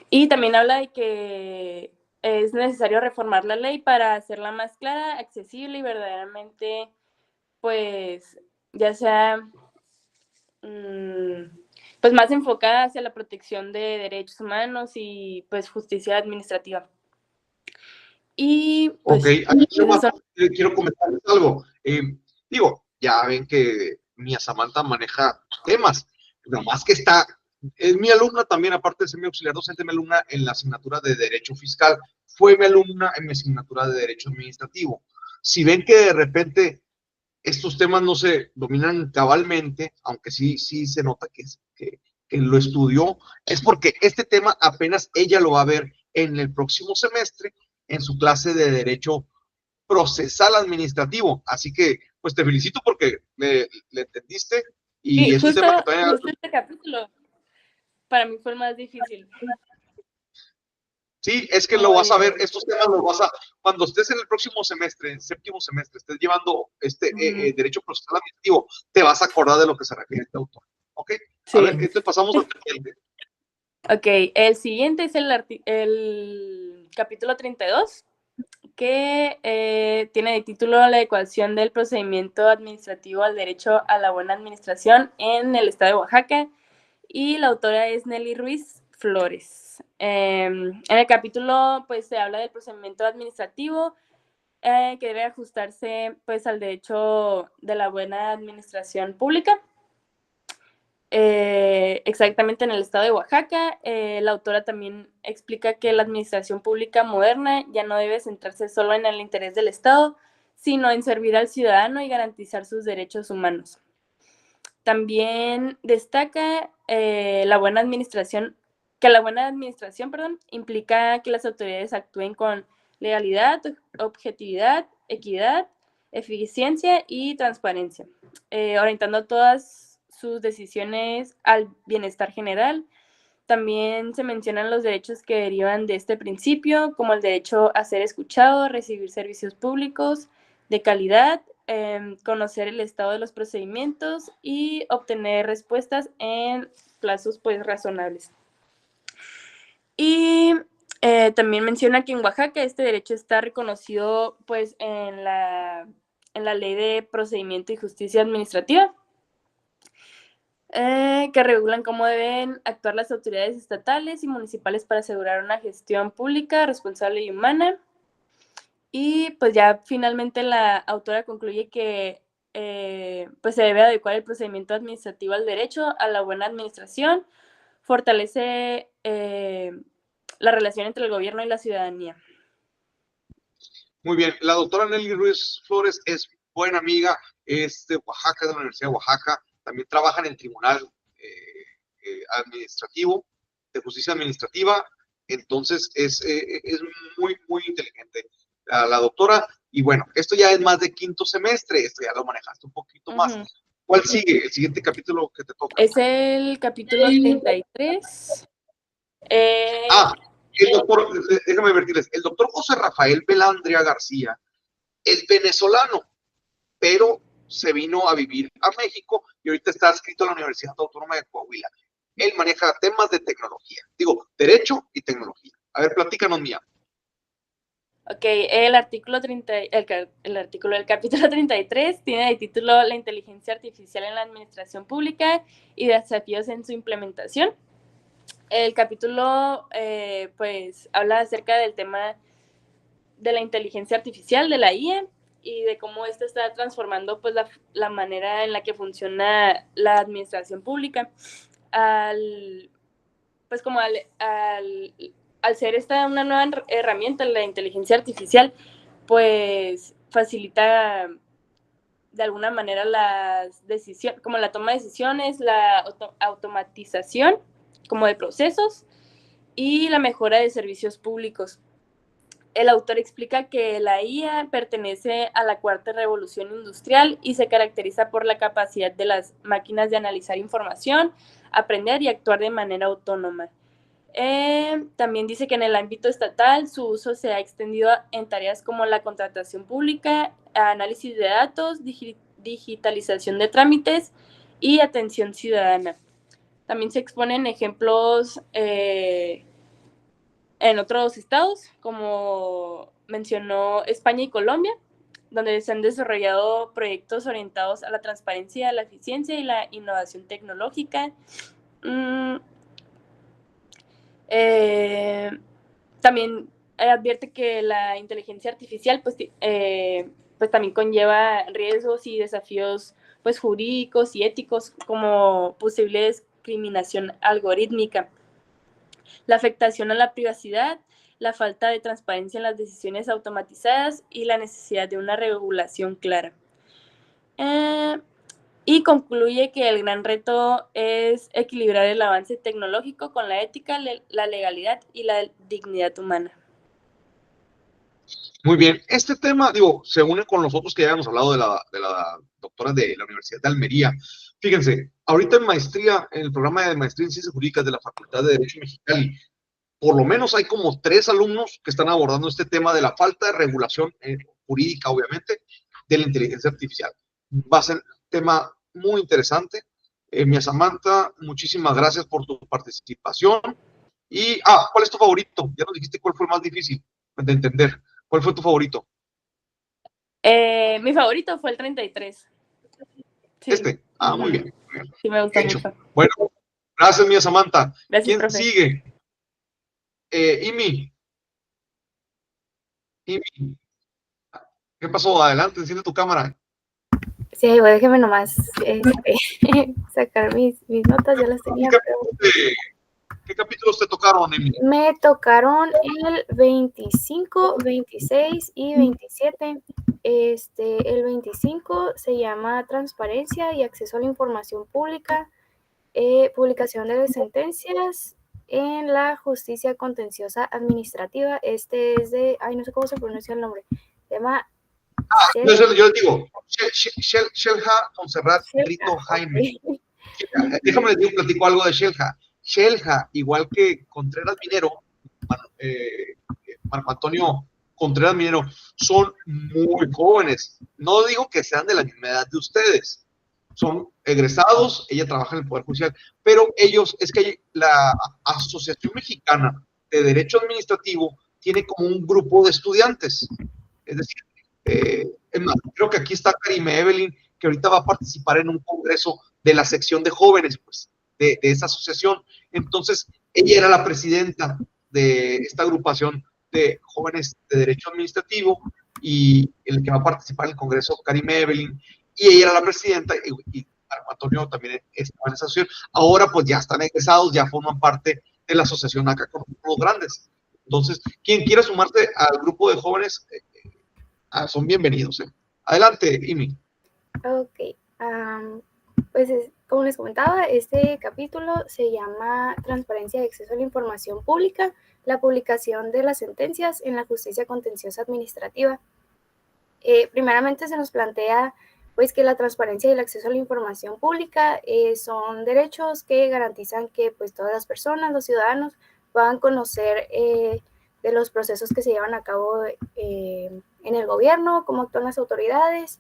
Speaker 9: Y también habla de que es necesario reformar la ley para hacerla más clara, accesible y verdaderamente, pues, ya sea pues más enfocada hacia la protección de derechos humanos y pues justicia administrativa. Y pues,
Speaker 1: Ok, aquí quiero comentarles algo. Digo, ya ven que Mía Samantha maneja temas, nomás que es mi alumna también, aparte de ser mi auxiliar docente, mi alumna en la asignatura de Derecho Fiscal, fue mi alumna en mi asignatura de Derecho Administrativo. Si ven que de repente estos temas no se dominan cabalmente, aunque sí se nota que lo estudió, es porque este tema apenas ella lo va a ver en el próximo semestre en su clase de Derecho Procesal Administrativo. Así que, pues te felicito porque le entendiste y
Speaker 9: sí,
Speaker 1: es un tema que todavía...
Speaker 9: justo este capítulo para mí fue el más difícil.
Speaker 1: Sí, es que lo vas a ver, estos temas los vas a, cuando estés en el próximo semestre, en séptimo semestre, estés llevando Derecho Procesal Administrativo, te vas a acordar de lo que se refiere este autor. ¿Ok?
Speaker 9: Sí.
Speaker 1: A ver, entonces pasamos al siguiente.
Speaker 9: Ok, el siguiente es el capítulo 32, que tiene de título La adecuación del procedimiento administrativo al derecho a la buena administración en el estado de Oaxaca, y la autora es Nelly Ruiz Flores. En el capítulo pues se habla del procedimiento administrativo que debe ajustarse pues al derecho de la buena administración pública. Exactamente en el estado de Oaxaca. La autora también explica que la administración pública moderna ya no debe centrarse solo en el interés del Estado, sino en servir al ciudadano y garantizar sus derechos humanos. También destaca la buena administración implica que las autoridades actúen con legalidad, objetividad, equidad, eficiencia y transparencia, orientando todas sus decisiones al bienestar general. También se mencionan los derechos que derivan de este principio, como el derecho a ser escuchado, recibir servicios públicos de calidad, conocer el estado de los procedimientos y obtener respuestas en plazos pues razonables. Y también menciona que en Oaxaca este derecho está reconocido pues en la Ley de Procedimiento y Justicia Administrativa, que regulan cómo deben actuar las autoridades estatales y municipales para asegurar una gestión pública, responsable y humana. Y pues ya finalmente la autora concluye que
Speaker 12: pues se debe adecuar el procedimiento administrativo al derecho, a la buena administración, fortalece la relación entre el gobierno y la ciudadanía.
Speaker 1: Muy bien, la doctora Nelly Ruiz Flores es buena amiga, es de Oaxaca, de la Universidad de Oaxaca, también trabaja en el Tribunal Administrativo, de Justicia Administrativa, entonces es muy, muy inteligente la doctora, y bueno, esto ya es más de quinto semestre, esto ya lo manejaste un poquito más. ¿Cuál sigue? El siguiente capítulo que te toca.
Speaker 12: Es el capítulo 33.
Speaker 1: El doctor, déjame advertirles, el doctor José Rafael Belandria García es venezolano, pero se vino a vivir a México y ahorita está adscrito a la Universidad Autónoma de Coahuila. Él maneja temas de tecnología, derecho y tecnología. A ver, platícanos, Mía.
Speaker 12: Ok, el capítulo 33 tiene de título La inteligencia artificial en la administración pública y desafíos en su implementación. El capítulo, pues, habla acerca del tema de la inteligencia artificial, de la IA, y de cómo esta está transformando, pues, la manera en la que funciona la administración pública. Al ser esta una nueva herramienta, la inteligencia artificial, pues, facilita de alguna manera las decisiones, como la toma de decisiones, la automatización como de procesos y la mejora de servicios públicos. El autor explica que la IA pertenece a la cuarta revolución industrial y se caracteriza por la capacidad de las máquinas de analizar información, aprender y actuar de manera autónoma. También dice que en el ámbito estatal su uso se ha extendido en tareas como la contratación pública, análisis de datos, digitalización de trámites y atención ciudadana. También se exponen ejemplos en otros estados, como mencionó España y Colombia, donde se han desarrollado proyectos orientados a la transparencia, la eficiencia y la innovación tecnológica. También advierte que la inteligencia artificial pues también conlleva riesgos y desafíos pues jurídicos y éticos, como posible discriminación algorítmica, la afectación a la privacidad, la falta de transparencia en las decisiones automatizadas y la necesidad de una regulación clara. Y concluye que el gran reto es equilibrar el avance tecnológico con la ética, la legalidad y la dignidad humana.
Speaker 1: Muy bien, este tema, se une con los otros que ya habíamos hablado de la doctora de la Universidad de Almería. Fíjense, ahorita en el programa de maestría en Ciencias Jurídicas de la Facultad de Derecho Mexicali, por lo menos hay como 3 alumnos que están abordando este tema de la falta de regulación jurídica, obviamente, de la inteligencia artificial. Va a ser un tema muy interesante. Mía Samantha, muchísimas gracias por tu participación. Y, ¿cuál es tu favorito? Ya nos dijiste cuál fue el más difícil de entender. ¿Cuál fue tu favorito?
Speaker 12: Mi favorito fue el 33. Sí.
Speaker 1: Muy bien.
Speaker 12: Sí, me gusta mucho.
Speaker 1: Bueno, gracias, Mía Samantha.
Speaker 12: Gracias,
Speaker 1: ¿Quién
Speaker 12: profe.
Speaker 1: sigue? Imi. ¿Qué pasó? Adelante, enciende tu cámara.
Speaker 13: Sí, déjeme nomás sacar mis notas, ya las tenía.
Speaker 1: ¿Qué capítulos te tocaron, Emi?
Speaker 13: Me tocaron el 25, 26 y 27. El 25 se llama Transparencia y Acceso a la Información Pública, publicación de sentencias en la Justicia Contenciosa Administrativa. Es de, no sé cómo se pronuncia el nombre, se llama...
Speaker 1: yo le digo, Shelja Montserrat Brito Jaime. Déjame les platico algo de Shelja. Shelja, igual que Contreras Minero, Marco Antonio Contreras Minero, son muy jóvenes. No digo que sean de la misma edad de ustedes. Son egresados, ella trabaja en el Poder Judicial, pero ellos, es que la Asociación Mexicana de Derecho Administrativo tiene como un grupo de estudiantes. Es decir, es más, creo que aquí está Karime Evelyn, que ahorita va a participar en un congreso de la sección de jóvenes, pues, de esa asociación. Entonces, ella era la presidenta de esta agrupación de jóvenes de derecho administrativo y el que va a participar en el congreso, Karime Evelyn, y ella era la presidenta, y Marco Antonio también estaba en esa asociación. Ahora pues ya están egresados, ya forman parte de la asociación acá con los grandes. Entonces, quien quiera sumarse al grupo de jóvenes, son bienvenidos. Adelante, Imi.
Speaker 13: Ok, pues como les comentaba, este capítulo se llama Transparencia y acceso a la información pública, la publicación de las sentencias en la justicia contenciosa administrativa. Primeramente se nos plantea pues que la transparencia y el acceso a la información pública son derechos que garantizan que pues todas las personas, los ciudadanos, puedan conocer de los procesos que se llevan a cabo en el gobierno, cómo actúan las autoridades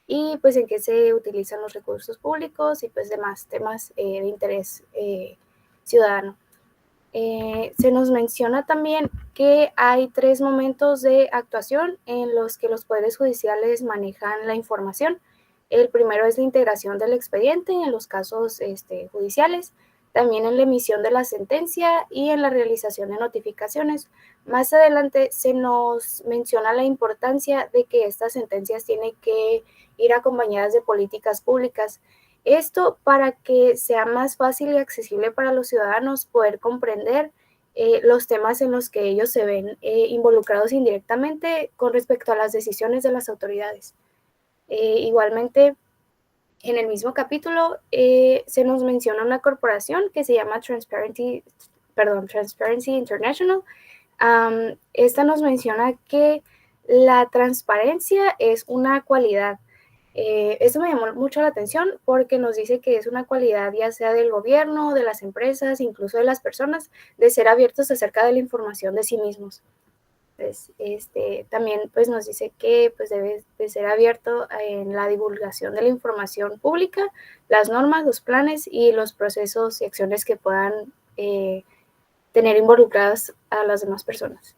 Speaker 13: y pues en qué se utilizan los recursos públicos y pues demás temas de interés ciudadano. Se nos menciona también que hay 3 momentos de actuación en los que los poderes judiciales manejan la información. El primero es la integración del expediente en los casos judiciales, también en la emisión de la sentencia y en la realización de notificaciones. Más adelante se nos menciona la importancia de que estas sentencias tienen que ir acompañadas de políticas públicas. Esto para que sea más fácil y accesible para los ciudadanos poder comprender los temas en los que ellos se ven involucrados indirectamente con respecto a las decisiones de las autoridades. Igualmente, en el mismo capítulo se nos menciona una corporación que se llama Transparency International. Esta nos menciona que la transparencia es una cualidad. Eso me llamó mucho la atención porque nos dice que es una cualidad ya sea del gobierno, de las empresas, incluso de las personas, de ser abiertos acerca de la información de sí mismos. Pues, también pues, nos dice que pues, debe de ser abierto en la divulgación de la información pública, las normas, los planes y los procesos y acciones que puedan tener involucradas a las demás personas.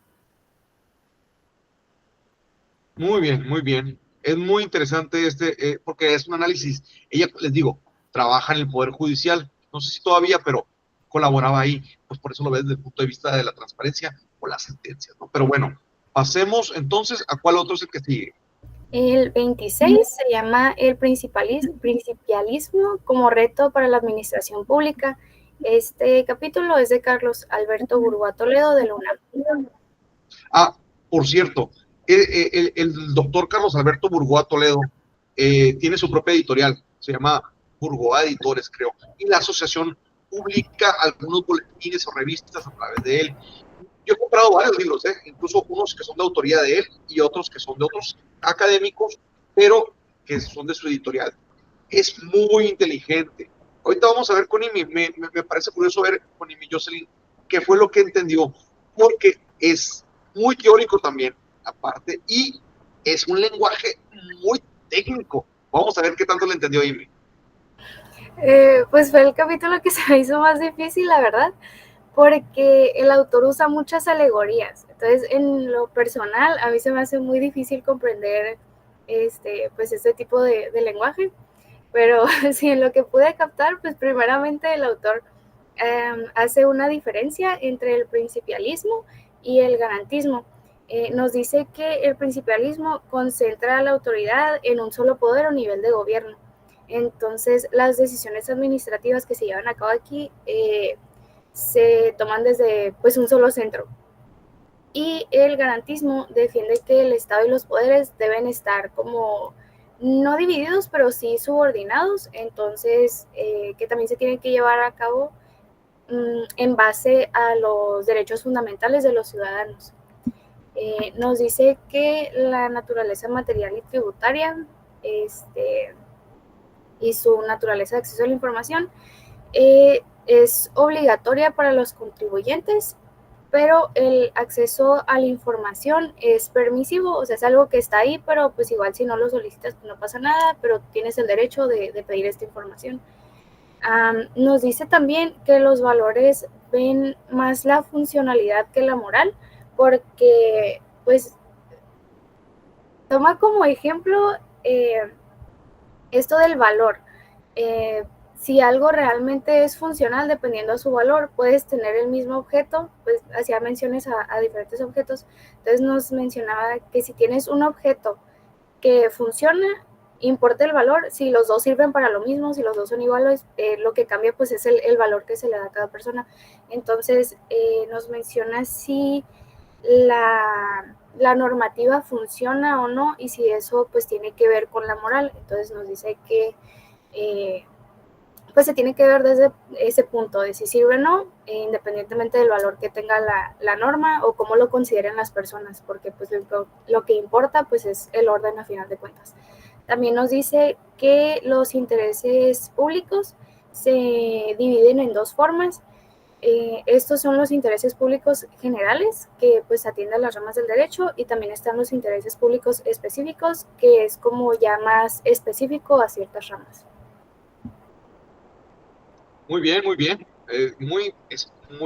Speaker 1: Muy bien, muy bien. Es muy interesante porque es un análisis. Ella, les digo, trabaja en el Poder Judicial, no sé si todavía, pero colaboraba ahí, pues por eso lo ves desde el punto de vista de la transparencia o las sentencias, ¿no? Pero bueno, pasemos entonces a cuál otro es el que sigue.
Speaker 13: El 26 se llama el principialismo como reto para la administración pública. Este capítulo es de Carlos Alberto Burgoa Toledo de la UNAM.
Speaker 1: Por cierto, el doctor Carlos Alberto Burgoa Toledo tiene su propia editorial, se llama Burgoa Editores, creo, y la asociación publica algunos boletines o revistas a través de él. Yo he comprado varios libros, incluso unos que son de autoría de él y otros que son de otros académicos, pero que son de su editorial. Es muy inteligente. Ahorita vamos a ver con Imi, me parece curioso ver con Imi Jocelyn qué fue lo que entendió, porque es muy teórico también, aparte, y es un lenguaje muy técnico. Vamos a ver qué tanto le entendió Imi.
Speaker 13: Pues fue el capítulo que se me hizo más difícil, la verdad, porque el autor usa muchas alegorías. Entonces, en lo personal, a mí se me hace muy difícil comprender pues este tipo de lenguaje. Pero sí, en lo que pude captar, pues primeramente el autor hace una diferencia entre el principialismo y el garantismo. Nos dice que el principialismo concentra la autoridad en un solo poder o nivel de gobierno. Entonces, las decisiones administrativas que se llevan a cabo aquí se toman desde pues, un solo centro. Y el garantismo defiende que el Estado y los poderes deben estar como no divididos, pero sí subordinados, entonces que también se tienen que llevar a cabo en base a los derechos fundamentales de los ciudadanos. Nos dice que la naturaleza material y tributaria y su naturaleza de acceso a la información es obligatoria para los contribuyentes, pero el acceso a la información es permisivo, o sea, es algo que está ahí, pero pues igual si no lo solicitas pues no pasa nada, pero tienes el derecho de pedir esta información. Nos dice también que los valores ven más la funcionalidad que la moral, porque pues toma como ejemplo esto del valor. Si algo realmente es funcional, dependiendo de su valor, puedes tener el mismo objeto, pues hacía menciones a diferentes objetos. Entonces nos mencionaba que si tienes un objeto que funciona importa el valor, si los dos sirven para lo mismo, si los dos son iguales, lo que cambia pues es el valor que se le da a cada persona. Entonces nos menciona si la normativa funciona o no y si eso pues tiene que ver con la moral. Entonces nos dice que pues se tiene que ver desde ese punto de si sirve o no, independientemente del valor que tenga la norma o cómo lo consideren las personas, porque pues lo que importa pues es el orden a final de cuentas. También nos dice que los intereses públicos se dividen en dos formas. Estos son los intereses públicos generales, que pues atienden las ramas del derecho, y también están los intereses públicos específicos, que es como ya más específico a ciertas ramas.
Speaker 1: Muy bien, muy bien. Es muy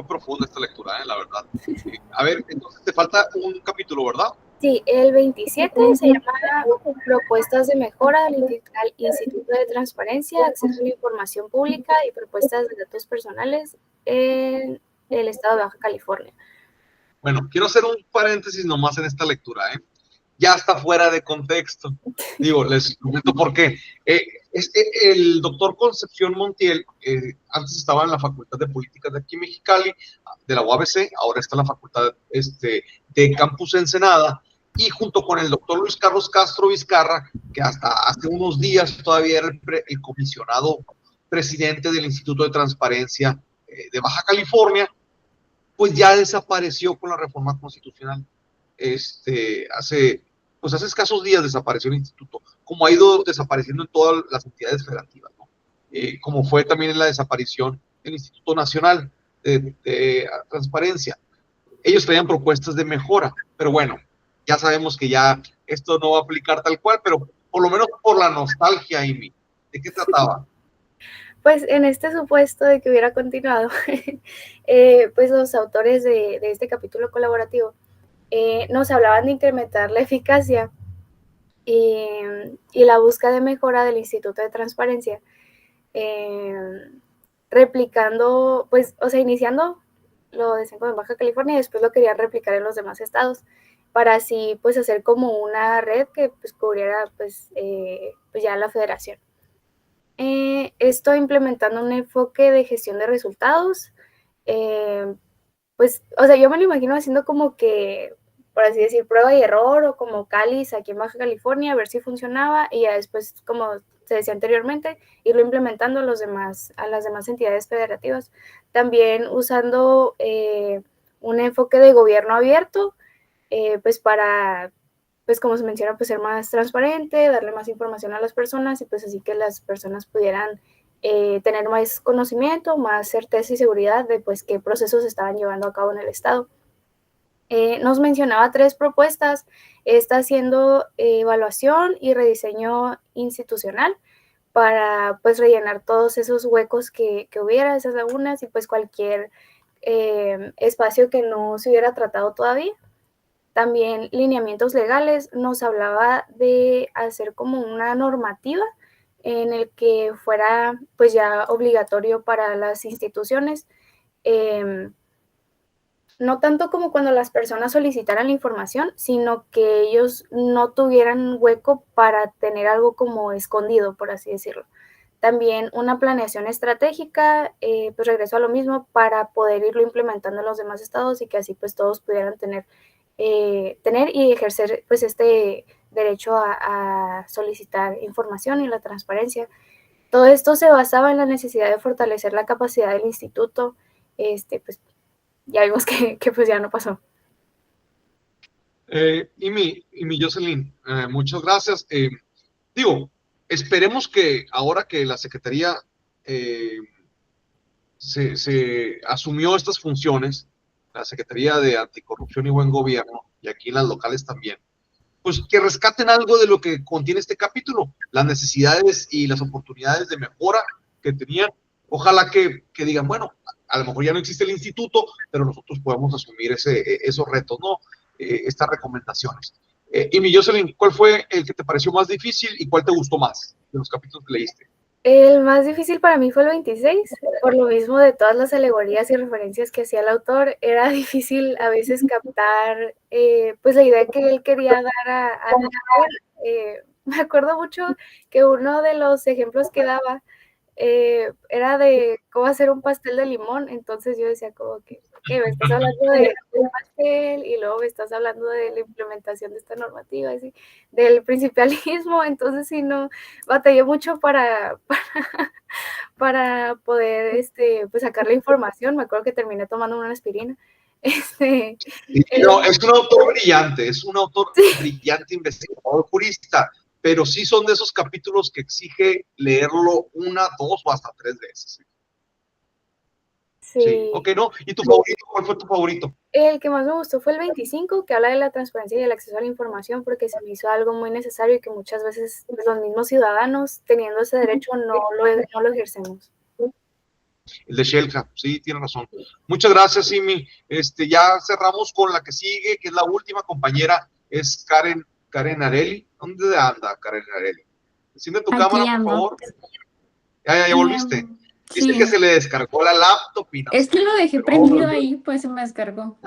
Speaker 1: profunda esta lectura, la verdad. A ver, entonces te falta un capítulo, ¿verdad?
Speaker 13: Sí, el 27 se llama Propuestas de mejora al Instituto de Transparencia, Acceso a la Información Pública y Propuestas de Datos Personales en el estado de Baja California.
Speaker 1: Bueno, quiero hacer un paréntesis nomás en esta lectura, Ya está fuera de contexto. Digo, les comento por qué. El doctor Concepción Montiel, antes estaba en la Facultad de Políticas de aquí en Mexicali, de la UABC, ahora está en la Facultad de Campus Ensenada, y junto con el doctor Luis Carlos Castro Vizcarra, que hasta hace unos días todavía era el comisionado presidente del Instituto de Transparencia de Baja California, pues ya desapareció con la reforma constitucional. Hace escasos días desapareció el instituto, como ha ido desapareciendo en todas las entidades federativas, ¿no? Como fue también en la desaparición del Instituto Nacional de Transparencia. Ellos traían propuestas de mejora, pero bueno, ya sabemos que ya esto no va a aplicar tal cual, pero por lo menos por la nostalgia, Amy, ¿de qué trataba?
Speaker 13: Pues en este supuesto de que hubiera continuado, pues los autores de este capítulo colaborativo nos hablaban de incrementar la eficacia y la búsqueda de mejora del Instituto de Transparencia, replicando, pues, o sea, iniciando lo decían en Baja California y después lo querían replicar en los demás estados, para así, pues, hacer como una red que, pues, cubriera, pues ya la federación. Estoy implementando un enfoque de gestión de resultados, pues, o sea, yo me lo imagino haciendo como que, por así decir, prueba y error, o como Cáliz aquí en Baja California, a ver si funcionaba, y ya después, como se decía anteriormente, irlo implementando a las demás entidades federativas. También usando un enfoque de gobierno abierto, pues para, pues como se menciona, pues ser más transparente, darle más información a las personas, y pues así que las personas pudieran tener más conocimiento, más certeza y seguridad de pues qué procesos se estaban llevando a cabo en el estado. Nos mencionaba 3 propuestas, esta haciendo evaluación y rediseño institucional para pues rellenar todos esos huecos que hubiera, esas lagunas, y pues cualquier espacio que no se hubiera tratado todavía. También lineamientos legales, nos hablaba de hacer como una normativa en el que fuera pues ya obligatorio para las instituciones, no tanto como cuando las personas solicitaran la información, sino que ellos no tuvieran hueco para tener algo como escondido, por así decirlo. También una planeación estratégica, pues regreso a lo mismo, para poder irlo implementando en los demás estados y que así pues todos pudieran tener y ejercer pues este derecho a solicitar información y la transparencia. Todo esto se basaba en la necesidad de fortalecer la capacidad del instituto, pues ya vimos que pues ya no pasó.
Speaker 1: Y mi Jocelyn, muchas gracias. Esperemos que ahora que la Secretaría se asumió estas funciones, la Secretaría de Anticorrupción y Buen Gobierno, y aquí en las locales también, pues que rescaten algo de lo que contiene este capítulo, las necesidades y las oportunidades de mejora que tenían. Ojalá que digan, bueno, a lo mejor ya no existe el instituto, pero nosotros podemos asumir esos retos, ¿no? Estas recomendaciones. Y mi Jocelyn, ¿cuál fue el que te pareció más difícil y cuál te gustó más de los capítulos que leíste?
Speaker 13: El más difícil para mí fue el 26, por lo mismo de todas las alegorías y referencias que hacía el autor. Era difícil a veces captar pues la idea que él quería dar a leer, me acuerdo mucho que uno de los ejemplos que daba era de cómo hacer un pastel de limón. Entonces yo decía como que me estás hablando de un pastel y luego me estás hablando de la implementación de esta normativa, así, del principalismo. Entonces sí, no, batallé mucho para poder pues sacar la información. Me acuerdo que terminé tomando una aspirina.
Speaker 1: No, es un autor brillante, brillante, investigador, jurista, pero sí son de esos capítulos que exige leerlo 1, 2 o hasta 3 veces. Sí. Ok, ¿no? ¿Y tu favorito? ¿Cuál fue tu favorito?
Speaker 13: El que más me gustó fue el 25, que habla de la transparencia y el acceso a la información, porque se me hizo algo muy necesario y que muchas veces los mismos ciudadanos, teniendo ese derecho, no lo ejercemos.
Speaker 1: El de Shelka, sí, tiene razón. Muchas gracias, Simi. Ya cerramos con la que sigue, que es la última compañera, es Karen Areli. ¿Dónde anda Karen Areli? Enciende tu cámara, por favor. Ya volviste. Dice que se le descargó la laptop y no
Speaker 14: Es que lo dejé prendido ahí, pues se me descargó.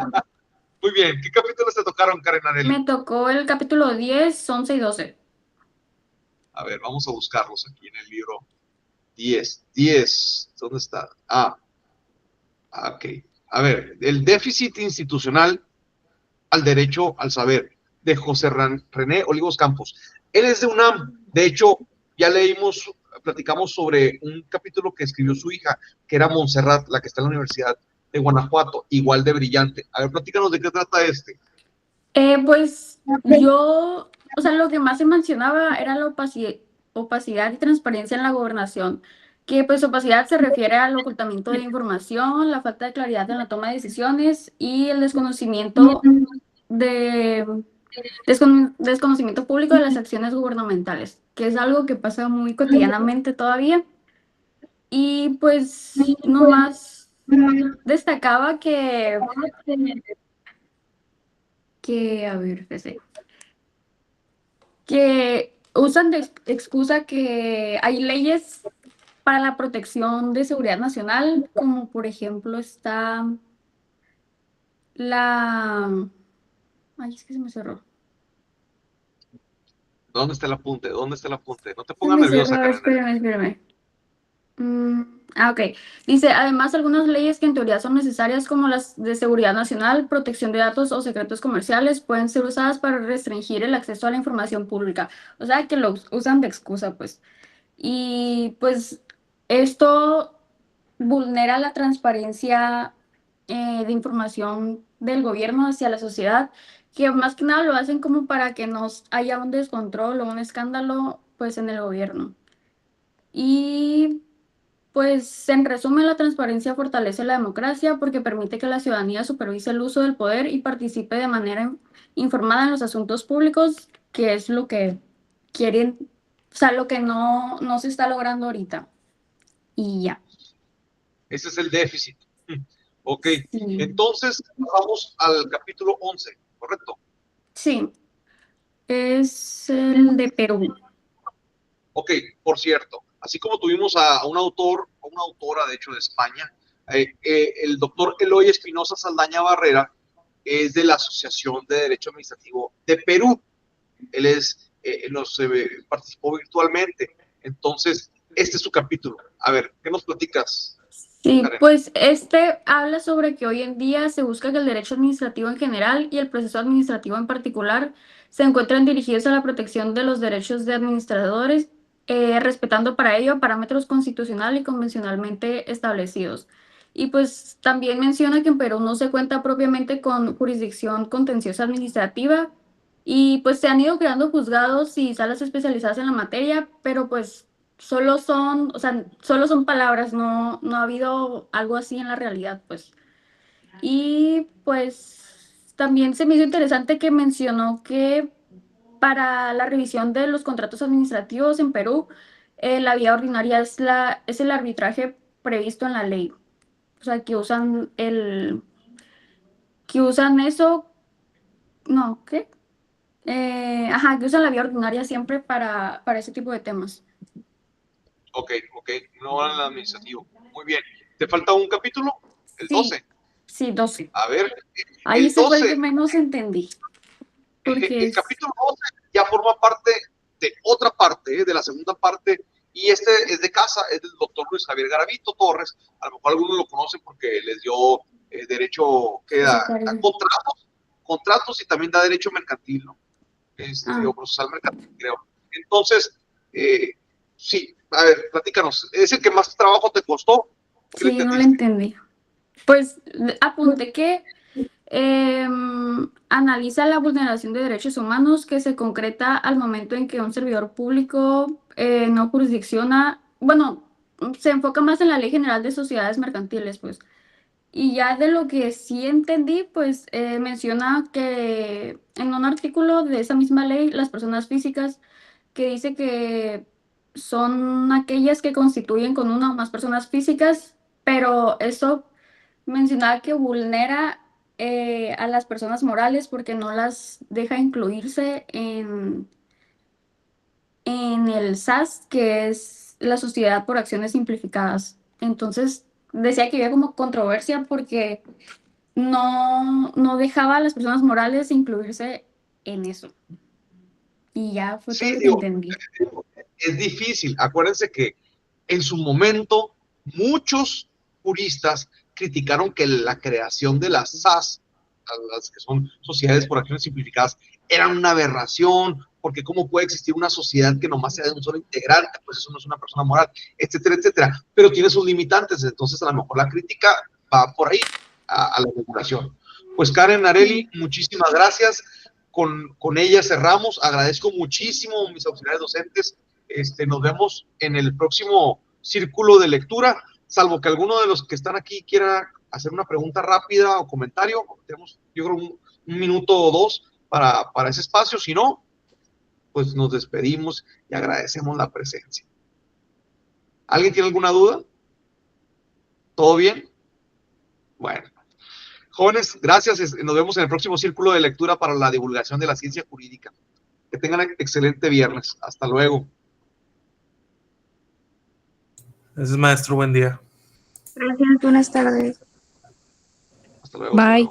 Speaker 1: Muy bien. ¿Qué capítulos te tocaron, Karen Areli?
Speaker 14: Me tocó el capítulo 10, 11 y 12.
Speaker 1: A ver, vamos a buscarlos aquí en el libro. 10. ¿Dónde está? Ok. A ver, el déficit institucional al derecho al saber, de José René Olivos Campos. Él es de UNAM. De hecho, ya platicamos sobre un capítulo que escribió su hija, que era Montserrat, la que está en la Universidad de Guanajuato, igual de brillante. A ver, platícanos de qué trata este.
Speaker 14: Pues yo, o sea, lo que más se mencionaba era la opacidad y transparencia en la gobernación, que pues opacidad se refiere al ocultamiento de información, la falta de claridad en la toma de decisiones y el desconocimiento desconocimiento público de las acciones gubernamentales, que es algo que pasa muy cotidianamente todavía. Y pues nomás destacaba que a ver, que usan de excusa que hay leyes para la protección de seguridad nacional, como por ejemplo está ay, es que se me cerró.
Speaker 1: ¿Dónde está el apunte? No te pongas nerviosa, Karen.
Speaker 14: Espérame. Ok. Dice, además, algunas leyes que en teoría son necesarias, como las de seguridad nacional, protección de datos o secretos comerciales, pueden ser usadas para restringir el acceso a la información pública. O sea, que lo usan de excusa, pues. Y pues esto vulnera la transparencia de información del gobierno hacia la sociedad, que más que nada lo hacen como para que no haya un descontrol o un escándalo, pues, en el gobierno. Y pues en resumen, la transparencia fortalece la democracia porque permite que la ciudadanía supervise el uso del poder y participe de manera informada en los asuntos públicos, que es lo que quieren, o sea, lo que no se está logrando ahorita. Y ya.
Speaker 1: Ese es el déficit. Ok, entonces vamos al capítulo 11, ¿correcto?
Speaker 14: Sí, es el de Perú.
Speaker 1: Ok, por cierto, así como tuvimos a un autor, o una autora, de hecho, de España, el doctor Eloy Espinosa Saldaña Barrera es de la Asociación de Derecho Administrativo de Perú. Él participó virtualmente. Entonces, este es su capítulo. A ver, ¿qué nos platicas?
Speaker 14: Sí, pues habla sobre que hoy en día se busca que el derecho administrativo en general y el proceso administrativo en particular se encuentren dirigidos a la protección de los derechos de administradores, respetando para ello parámetros constitucional y convencionalmente establecidos. Y pues también menciona que en Perú no se cuenta propiamente con jurisdicción contenciosa administrativa y pues se han ido creando juzgados y salas especializadas en la materia, pero pues solo son palabras, no ha habido algo así en la realidad, pues. Y pues también se me hizo interesante que mencionó que para la revisión de los contratos administrativos en Perú, la vía ordinaria es el arbitraje previsto en la ley. O sea, que usan eso, no, ¿qué? Que usan la vía ordinaria siempre para ese tipo de temas.
Speaker 1: Ok, no en el administrativo. Muy bien. ¿Te falta un capítulo? ¿El 12?
Speaker 14: Sí, 12.
Speaker 1: A ver.
Speaker 14: Ahí ese fue el que menos entendí.
Speaker 1: El capítulo 12 ya forma parte de otra parte, de la segunda parte, y este es de casa, es del doctor Luis Javier Garavito Torres. A lo mejor algunos lo conocen porque les dio derecho que da contratos y también da derecho mercantil, ¿no? O procesal mercantil, creo. Entonces, sí, a ver, platícanos, ¿es el que más trabajo te costó?
Speaker 14: Sí, no lo entendí. Pues apunté que analiza la vulneración de derechos humanos que se concreta al momento en que un servidor público no jurisdicciona, bueno, se enfoca más en la Ley General de Sociedades Mercantiles, pues. Y ya de lo que sí entendí, pues menciona que en un artículo de esa misma ley, las personas físicas, que dice que son aquellas que constituyen con una o más personas físicas, pero eso mencionaba que vulnera a las personas morales porque no las deja incluirse en el SAS, que es la Sociedad por Acciones Simplificadas. Entonces, decía que había como controversia porque no dejaba a las personas morales incluirse en eso. Y ya fue todo lo que entendí.
Speaker 1: Es difícil. Acuérdense que en su momento muchos juristas criticaron que la creación de las SAS, las que son sociedades por acciones simplificadas, eran una aberración, porque cómo puede existir una sociedad que nomás sea de un solo integrante, pues eso no es una persona moral, etcétera, etcétera, pero tiene sus limitantes. Entonces a lo mejor la crítica va por ahí a la regulación. Pues Karen Areli, muchísimas gracias. Con ella cerramos. Agradezco muchísimo a mis auxiliares docentes. Nos vemos en el próximo círculo de lectura, salvo que alguno de los que están aquí quiera hacer una pregunta rápida o comentario. Tenemos, yo creo, un minuto o dos para ese espacio. Si no, pues nos despedimos y agradecemos la presencia. ¿Alguien tiene alguna duda? ¿Todo bien? Bueno. Jóvenes, gracias. Nos vemos en el próximo círculo de lectura para la divulgación de la ciencia jurídica. Que tengan excelente viernes. Hasta luego.
Speaker 5: Gracias, maestro. Buen día.
Speaker 13: Gracias, buenas tardes.
Speaker 1: Hasta luego.
Speaker 10: Bye.